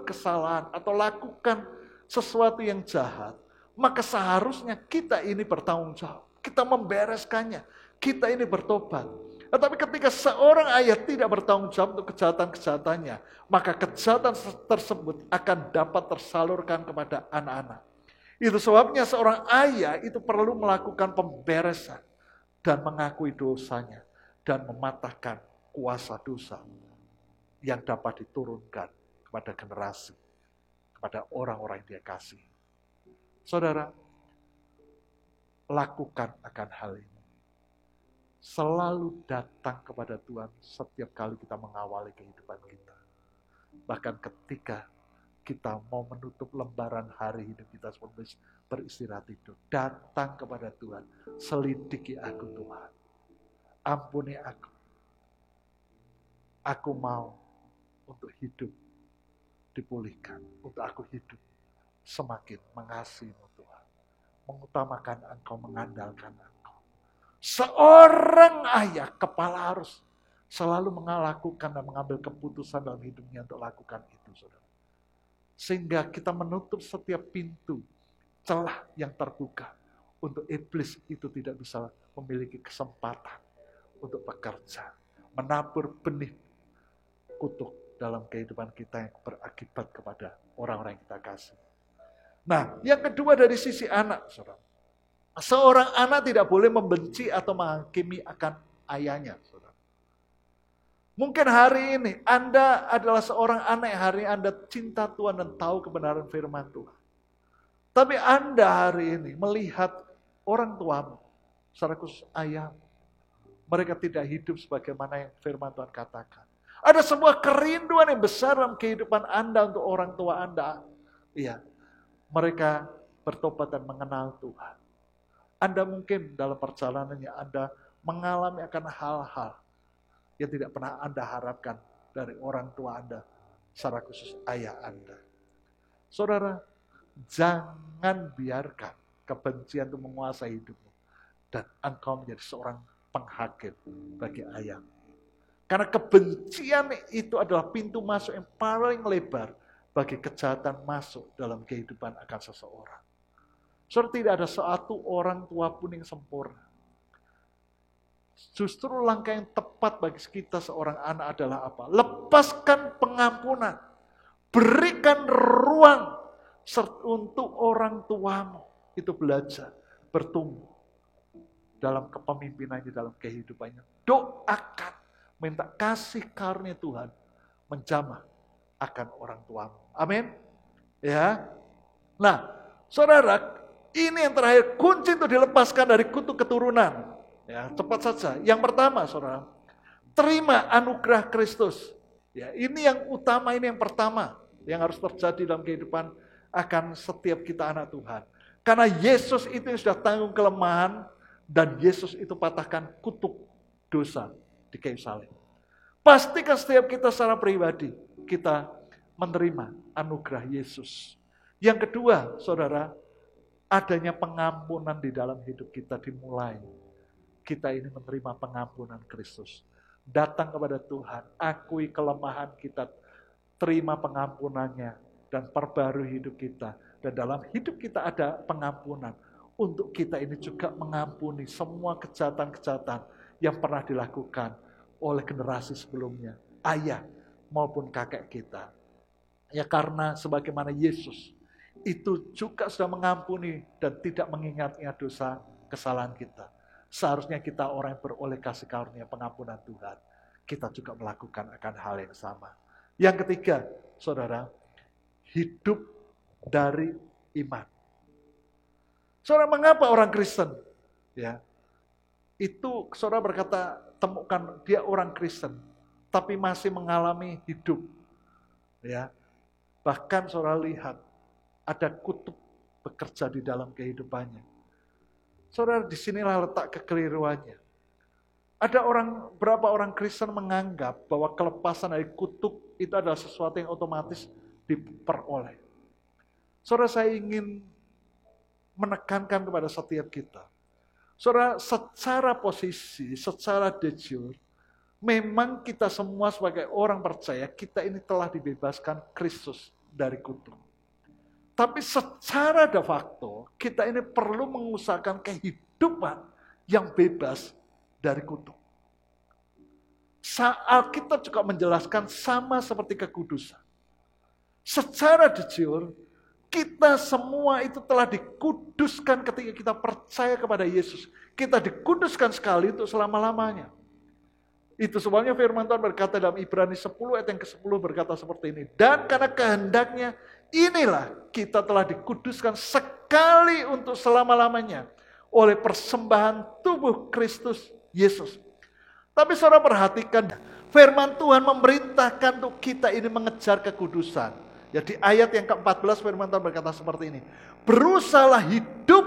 kesalahan atau lakukan sesuatu yang jahat, maka seharusnya kita ini bertanggung jawab. Kita membereskannya. Kita ini bertobat. Tetapi ketika seorang ayah tidak bertanggung jawab untuk kejahatan-kejahatannya, maka kejahatan tersebut akan dapat tersalurkan kepada anak-anak. Itu sebabnya seorang ayah itu perlu melakukan pemberesan dan mengakui dosanya dan mematahkan kuasa dosa yang dapat diturunkan kepada generasi, kepada orang-orang yang dia kasih. Saudara, lakukan akan hal ini. Selalu datang kepada Tuhan setiap kali kita mengawali kehidupan kita. Bahkan ketika kita mau menutup lembaran hari hidup kita sebelum beristirahat itu, datang kepada Tuhan. Selidiki aku Tuhan. Ampuni aku. Aku mau untuk hidup dipulihkan. Untuk aku hidup semakin mengasihi-Mu Tuhan. Mengutamakan Engkau, mengandalkan Engkau. Seorang ayah, kepala harus selalu melakukan dan mengambil keputusan dalam hidupnya untuk lakukan itu, saudara. Sehingga kita menutup setiap pintu, celah yang terbuka. Untuk iblis itu tidak bisa memiliki kesempatan untuk bekerja. Menabur benih kutuk dalam kehidupan kita yang berakibat kepada orang-orang yang kita kasih. Nah, yang kedua dari sisi anak, saudara. Seorang anak tidak boleh membenci atau menghakimi akan ayahnya, saudara. Mungkin hari ini Anda adalah seorang anak yang hari ini Anda cinta Tuhan dan tahu kebenaran firman Tuhan. Tapi Anda hari ini melihat orang tuamu, secara khusus ayahmu, mereka tidak hidup sebagaimana yang firman Tuhan katakan. Ada sebuah kerinduan yang besar dalam kehidupan Anda untuk orang tua Anda. Iya, mereka bertobat dan mengenal Tuhan. Anda mungkin dalam perjalanannya Anda mengalami akan hal-hal yang tidak pernah Anda harapkan dari orang tua Anda, secara khusus ayah Anda. Saudara, jangan biarkan kebencian itu menguasai hidupmu dan engkau menjadi seorang penghakim bagi ayah. Karena kebencian itu adalah pintu masuk yang paling lebar bagi kejahatan masuk dalam kehidupan akan seseorang. Saudara, tidak ada satu orang tua pun yang sempurna. Justru langkah yang tepat bagi kita seorang anak adalah apa? Lepaskan pengampunan. Berikan ruang untuk orang tuamu itu belajar, bertumbuh dalam kepemimpinannya, dalam kehidupannya. Doakan, minta kasih karunia Tuhan menjamah akan orang tuamu. Amin. Ya. Nah, saudara, ini yang terakhir, kunci untuk dilepaskan dari kutuk keturunan. Ya, cepat saja. Yang pertama, saudara, terima anugerah Kristus. Ya, ini yang utama, ini yang pertama yang harus terjadi dalam kehidupan akan setiap kita anak Tuhan. Karena Yesus itu yang sudah tanggung kelemahan dan Yesus itu patahkan kutuk dosa di kayu salib. Pastikan setiap kita secara pribadi kita menerima anugerah Yesus. Yang kedua, saudara, adanya pengampunan di dalam hidup kita dimulai. Kita ini menerima pengampunan Kristus. Datang kepada Tuhan, akui kelemahan kita, terima pengampunannya, dan perbarui hidup kita. Dan dalam hidup kita ada pengampunan. Untuk kita ini juga mengampuni semua kejahatan-kejahatan yang pernah dilakukan oleh generasi sebelumnya. Ayah maupun kakek kita. Ya karena sebagaimana Yesus itu juga sudah mengampuni dan tidak mengingat-ingat dosa kesalahan kita. Seharusnya kita orang yang beroleh kasih karunia pengampunan Tuhan, kita juga melakukan akan hal yang sama. Yang ketiga, saudara, hidup dari iman. Saudara, mengapa orang Kristen? Ya, itu saudara berkata, temukan dia orang Kristen, tapi masih mengalami hidup. Ya, bahkan saudara lihat, ada kutuk bekerja di dalam kehidupannya. Saudara, disinilah letak kekeliruannya. Ada berapa orang Kristen menganggap bahwa kelepasan dari kutuk itu adalah sesuatu yang otomatis diperoleh. Saudara, saya ingin menekankan kepada setiap kita. Saudara, secara posisi, secara de jure, memang kita semua sebagai orang percaya, kita ini telah dibebaskan Kristus dari kutuk. Tapi secara de facto, kita ini perlu mengusahakan kehidupan yang bebas dari kutuk. Alkitab juga menjelaskan sama seperti kekudusan. Secara de jure, kita semua itu telah dikuduskan ketika kita percaya kepada Yesus. Kita dikuduskan sekali untuk selama-lamanya. Itu sebabnya firman Tuhan berkata dalam Ibrani 10 ayat yang ke-10 berkata seperti ini. Dan karena kehendaknya, inilah kita telah dikuduskan sekali untuk selama-lamanya oleh persembahan tubuh Kristus Yesus. Tapi saudara perhatikan, firman Tuhan memerintahkan untuk kita ini mengejar kekudusan. Ya, di ayat yang ke-14 firman Tuhan berkata seperti ini. Berusahalah hidup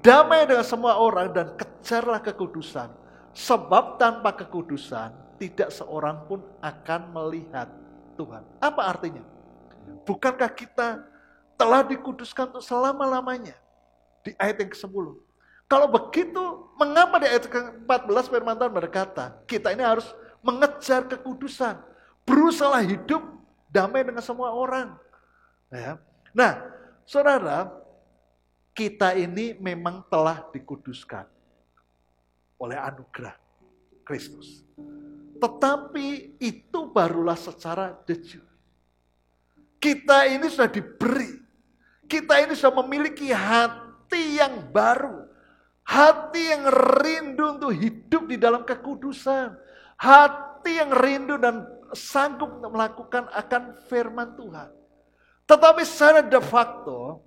damai dengan semua orang dan kejarlah kekudusan. Sebab tanpa kekudusan tidak seorang pun akan melihat Tuhan. Apa artinya? Bukankah kita telah dikuduskan untuk selama-lamanya? Di ayat yang ke-10. Kalau begitu, mengapa di ayat ke-14 firman Tuhan berkata, kita ini harus mengejar kekudusan. Berusahalah hidup damai dengan semua orang. Ya. Nah, saudara, kita ini memang telah dikuduskan oleh anugerah Kristus. Tetapi itu barulah secara de jure. Kita ini sudah diberi. Kita ini sudah memiliki hati yang baru. Hati yang rindu untuk hidup di dalam kekudusan. Hati yang rindu dan sanggup untuk melakukan akan firman Tuhan. Tetapi secara de facto,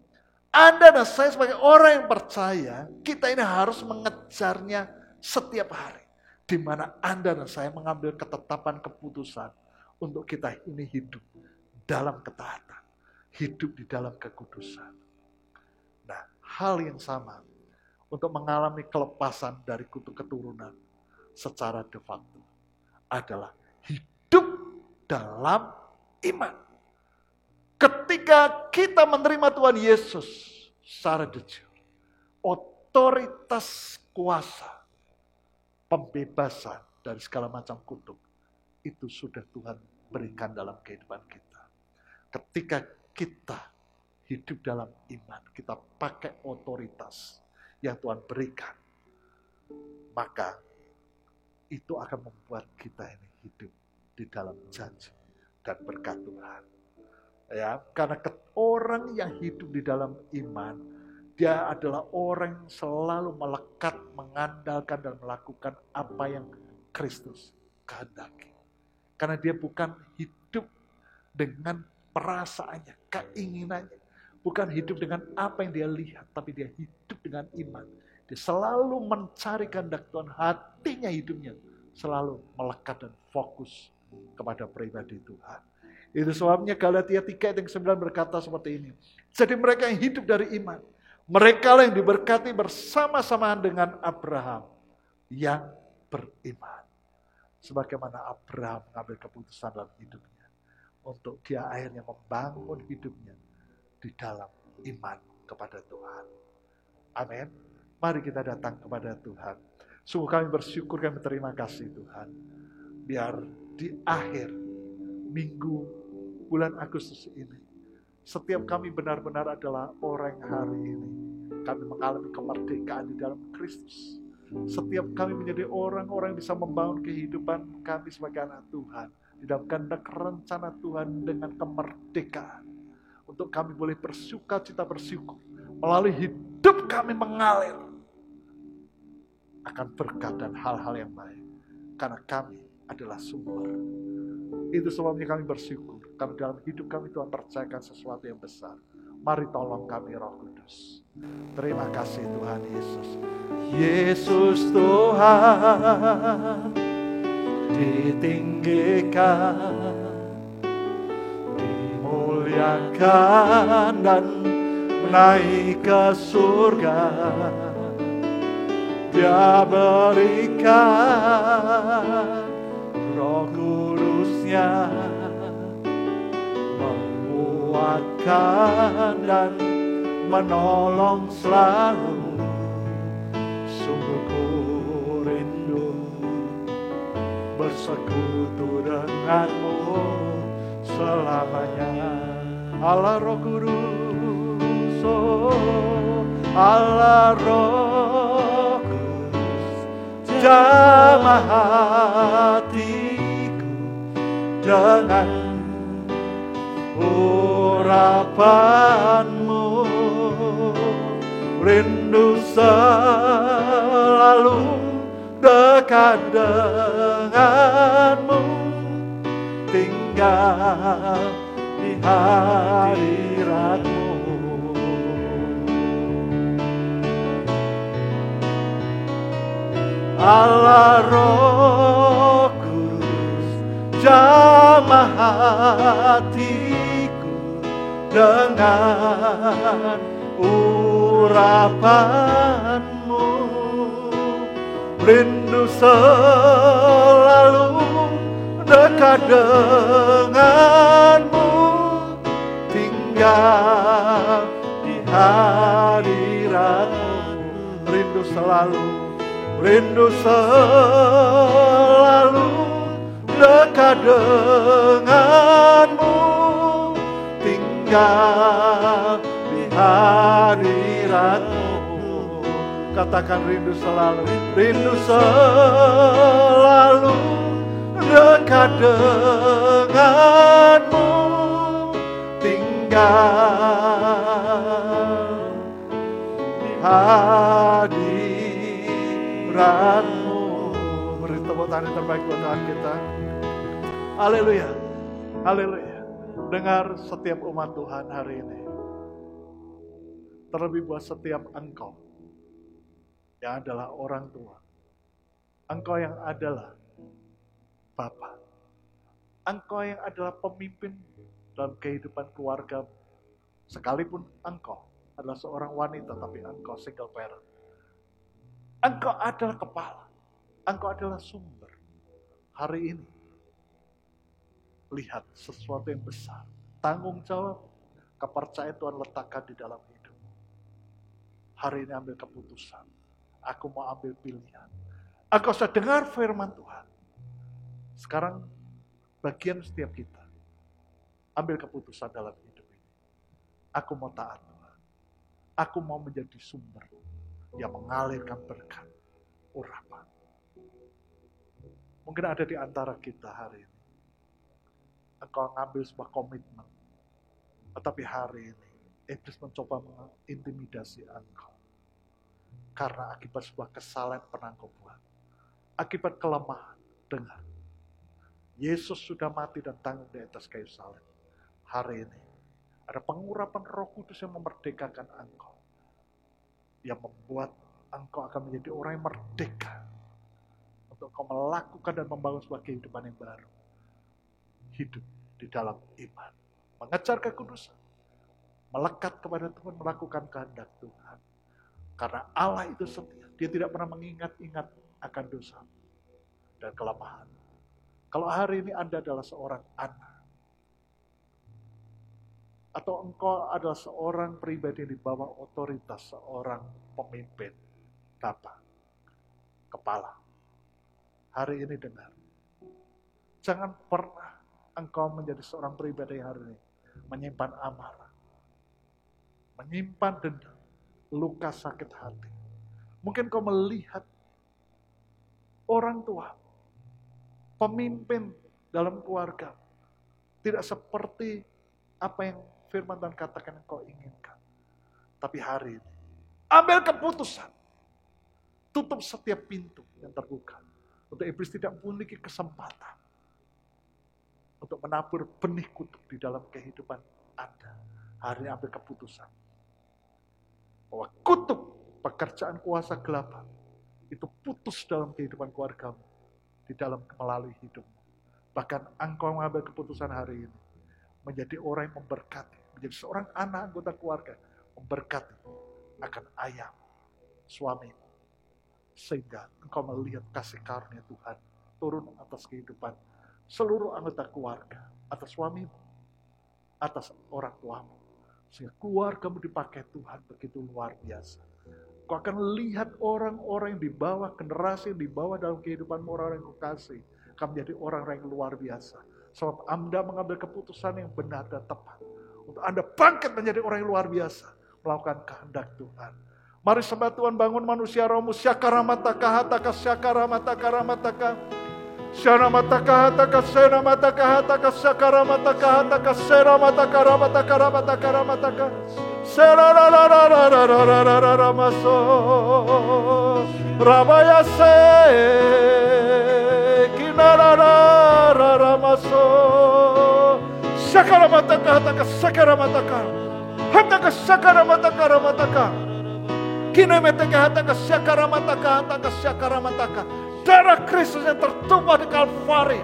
Anda dan saya sebagai orang yang percaya, kita ini harus mengejarnya setiap hari. Di mana Anda dan saya mengambil ketetapan keputusan untuk kita ini hidup dalam ketaatan. Hidup di dalam kekudusan. Nah, hal yang sama untuk mengalami kelepasan dari kutuk keturunan secara de facto adalah hidup dalam iman. Ketika kita menerima Tuhan Yesus secara de jure, otoritas kuasa pembebasan dari segala macam kutuk itu sudah Tuhan berikan dalam kehidupan kita. Ketika kita hidup dalam iman, kita pakai otoritas yang Tuhan berikan, maka itu akan membuat kita ini hidup di dalam janji dan berkat Tuhan. Ya, karena orang yang hidup di dalam iman, dia adalah orang yang selalu melekat, mengandalkan dan melakukan apa yang Kristus kehendaki. Karena dia bukan hidup dengan perasaannya, keinginannya. Bukan hidup dengan apa yang dia lihat, tapi dia hidup dengan iman. Dia selalu mencari kehendak Tuhan, hatinya hidupnya selalu melekat dan fokus kepada pribadi Tuhan. Itu sebabnya Galatia 3 ayat yang 9 berkata seperti ini. Jadi mereka yang hidup dari iman, mereka lah yang diberkati bersama-samaan dengan Abraham yang beriman. Sebagaimana Abraham mengambil keputusan dalam hidupnya untuk dia akhirnya membangun hidupnya di dalam iman kepada Tuhan. Amin. Mari kita datang kepada Tuhan. Sungguh kami bersyukur, kami berterima kasih Tuhan. Biar di akhir minggu bulan Agustus ini, setiap kami benar-benar adalah orang hari ini. Kami mengalami kemerdekaan di dalam Kristus. Setiap kami menjadi orang-orang yang bisa membangun kehidupan kami sebagai anak Tuhan di dalam kehendak rencana Tuhan dengan kemerdekaan. Untuk kami boleh bersuka cita bersyukur. Melalui hidup kami mengalir akan berkat dan hal-hal yang baik. Karena kami adalah sumber. Itu sebabnya kami bersyukur. Karena dalam hidup kami Tuhan percayakan sesuatu yang besar. Mari tolong kami Roh Kudus. Terima kasih Tuhan Yesus. Yesus Tuhan ditinggikan, dimuliakan dan naik ke surga. Dia berikan Roh Kudusnya, menguatkan dan menolong selalu. Sungguh ku rindu bersekutu denganmu selamanya. Allah Roh Kudus, oh Allah Roh Kudus, jamah hatiku dengan urapanmu. Rindu selalu dekat denganmu, tinggal di hadiratmu. Allah Roh Kudus, jamah hatiku dengan urapanmu. Rindu selalu dekat denganmu, tinggal di hadiratmu. Rindu selalu dekat denganmu, tinggal di hadiratmu. Katakan rindu selalu dekat denganmu, tinggal di hadiratmu. Beri tepuk tangan yang terbaik buat Tuhan kita. Haleluya, haleluya. Dengar setiap umat Tuhan hari ini, terlebih buat setiap engkau yang adalah orang tua, engkau yang adalah Bapa, engkau yang adalah pemimpin dalam kehidupan keluarga, sekalipun engkau adalah seorang wanita tapi engkau single parent. Engkau adalah kepala, engkau adalah sumber. Hari ini lihat sesuatu yang besar, tanggung jawab, kepercayaan Tuhan letakkan di dalam hidupmu. Hari ini ambil keputusan. Aku mau ambil pilihan. Engkau sudah dengar firman Tuhan. Sekarang bagian setiap kita, ambil keputusan dalam hidup ini. Aku mau taat Tuhan. Aku mau menjadi sumber yang mengalirkan berkat, urapan. Mungkin ada di antara kita hari ini, engkau ngambil sebuah komitmen. Tetapi hari ini, iblis mencoba mengintimidasi engkau. Karena akibat sebuah kesalahan pernah engkau buat. Akibat kelemahan, dengar. Yesus sudah mati dan tanggung di atas kayu salib. Hari ini, ada pengurapan Roh Kudus yang memerdekakan engkau. Yang membuat engkau akan menjadi orang yang merdeka. Untuk engkau melakukan dan membangun sebuah kehidupan yang baru. Hidup di dalam iman. Mengejar kekudusan. Melekat kepada Tuhan, melakukan kehendak Tuhan. Karena Allah itu setia. Dia tidak pernah mengingat-ingat akan dosa dan kelemahan. Kalau hari ini Anda adalah seorang anak, atau engkau adalah seorang pribadi di bawah otoritas seorang pemimpin, bapa, kepala, hari ini dengar. Jangan pernah engkau menjadi seorang pribadi hari ini menyimpan amarah, menyimpan dendam, luka sakit hati. Mungkin kau melihat orang tua, pemimpin dalam keluarga. Tidak seperti apa yang firman Tuhan katakan yang kau inginkan. Tapi hari ini, ambil keputusan. Tutup setiap pintu yang terbuka. Untuk iblis tidak memiliki kesempatan untuk menabur benih kutuk di dalam kehidupan Anda. Hari ini ambil keputusan. Bahwa kutuk pekerjaan kuasa gelap itu putus dalam kehidupan keluargamu. Di dalam melalui hidupmu. Bahkan engkau mengambil keputusan hari ini. Menjadi orang yang memberkati. Menjadi seorang anak anggota keluarga. Memberkati akan ayah, suamimu. Sehingga engkau melihat kasih karunia Tuhan turun atas kehidupan seluruh anggota keluarga, atas suamimu, atas orang tuamu. Sehingga keluargamu dipakai Tuhan begitu luar biasa. Kau akan lihat orang-orang yang dibawa, generasi yang dibawa dalam kehidupanmu, orang-orang yang kau kasih, akan menjadi orang-orang yang luar biasa. Sebab Anda mengambil keputusan yang benar dan tepat. Untuk Anda bangkit menjadi orang yang luar biasa, melakukan kehendak Tuhan. Mari sembah Tuhan, bangun manusia rohmu. Syakaramataka hataka syakaramataka ramataka. Syanamataka hataka senamataka hataka syakaramataka hataka seramataka ramataka ramataka ramataka. Serararararararararamaso. Rabayase. Kinararararamaso. Syakaramataka hataka syakaramataka. Hataka syakaramataka ramataka. Darah Kristus yang tertumpah di Kalvari,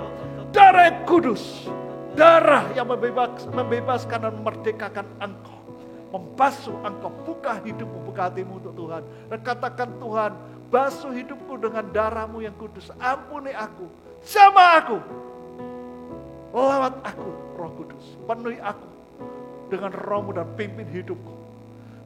darah yang kudus, darah yang membebaskan dan memerdekakan engkau, membasuh engkau, buka hidupmu, buka hatimu untuk Tuhan, dan katakan, Tuhan, basuh hidupku dengan darahmu yang kudus, ampuni aku, jamah aku, lawat aku, Roh Kudus, penuhi aku dengan rohmu dan pimpin hidupku.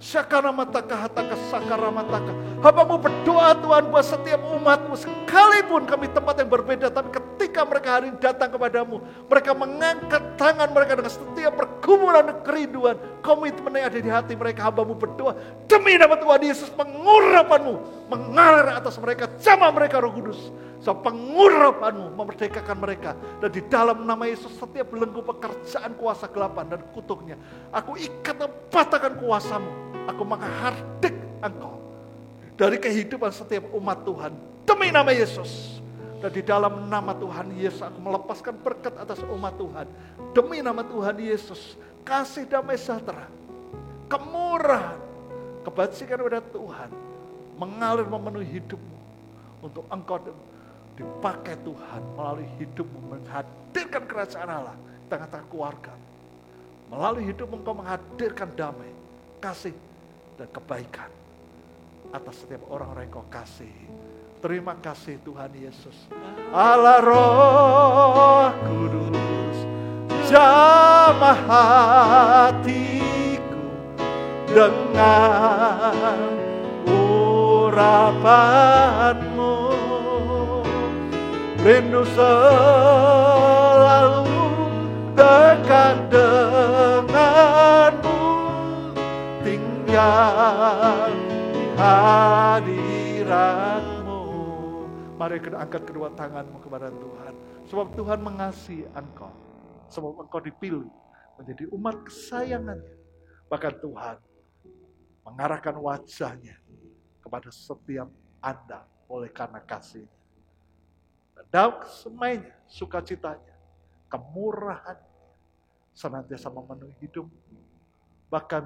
Syakaramataka hataka sakaramataka. Hambamu berdoa Tuhan buat setiap umatmu, sekalipun kami tempat yang berbeda, tapi ketika mereka hari ini datang kepadamu, mereka mengangkat tangan mereka dengan setiap pergumulan dan kerinduan, komitmen yang ada di hati mereka. Hambamu berdoa demi nama Tuhan Yesus, pengurapanmu mengalir atas mereka, jamah mereka Roh Kudus. So, pengurapanmu memerdekakan mereka, dan di dalam nama Yesus setiap belenggu pekerjaan kuasa kegelapan dan kutuknya, aku ikat dan patahkan kuasamu. Aku menghardik engkau dari kehidupan setiap umat Tuhan demi nama Yesus. Dan di dalam nama Tuhan Yesus aku melepaskan berkat atas umat Tuhan demi nama Tuhan Yesus. Kasih damai sejahtera, kemurahan, kebajikan kepada Tuhan mengalir memenuhi hidupmu, untuk engkau dipakai Tuhan melalui hidupmu menghadirkan kerajaan Allah di tengah-tengah keluarga. Melalui hidupmu engkau menghadirkan damai, kasih, dan kebaikan atas setiap orang-orang yang kau kasihi. Terima kasih Tuhan Yesus. Allah Roh Kudus, jamah hatiku dengan urapanmu. Rindu selalu dekat denganmu, tinggal di hadiratmu. Mari kita angkat kedua tanganmu kepada Tuhan. Sebab Tuhan mengasihi engkau. Sebab engkau dipilih menjadi umat kesayangannya. Bahkan Tuhan mengarahkan wajahnya kepada setiap Anda oleh karena kasih. Dan dalam semainya, sukacitanya, kemurahan senantiasa memenuhi hidup. Bahkan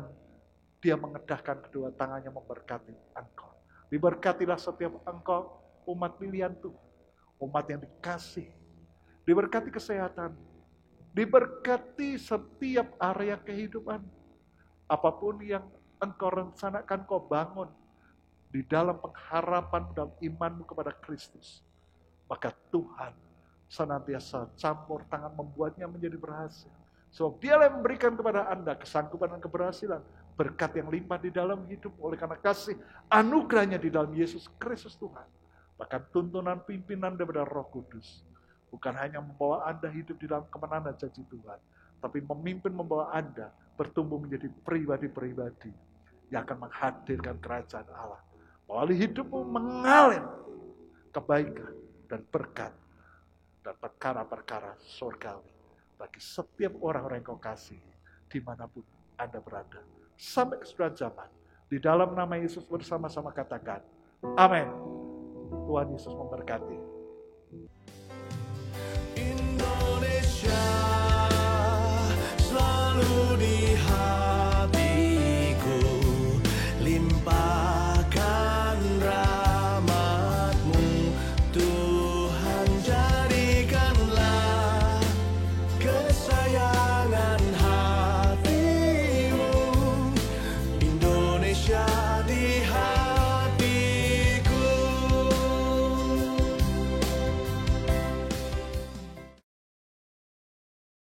Dia mengedahkan kedua tangannya memberkati engkau. Diberkatilah setiap engkau, umat pilihan Tuhan, umat yang dikasih. Diberkati kesehatan, diberkati setiap area kehidupan. Apapun yang engkau rencanakan, kau bangun di dalam pengharapan dalam imanmu kepada Kristus. Maka Tuhan senantiasa campur tangan membuatnya menjadi berhasil. Sebab Dia yang memberikan kepada Anda kesanggupan dan keberhasilan, berkat yang limpah di dalam hidup oleh karena kasih anugerahnya di dalam Yesus Kristus Tuhan. Bahkan tuntunan pimpinan daripada Roh Kudus bukan hanya membawa Anda hidup di dalam kemenangan janji Tuhan, tapi memimpin membawa Anda bertumbuh menjadi pribadi-pribadi yang akan menghadirkan kerajaan Allah. Melalui hidupmu mengalir kebaikan dan berkat dan perkara-perkara surgawi bagi setiap orang-orang yang kau kasih dimanapun Anda berada. Sampai kesudahan zaman. Di dalam nama Yesus bersama-sama katakan, amin. Tuhan Yesus memberkati. Indonesia.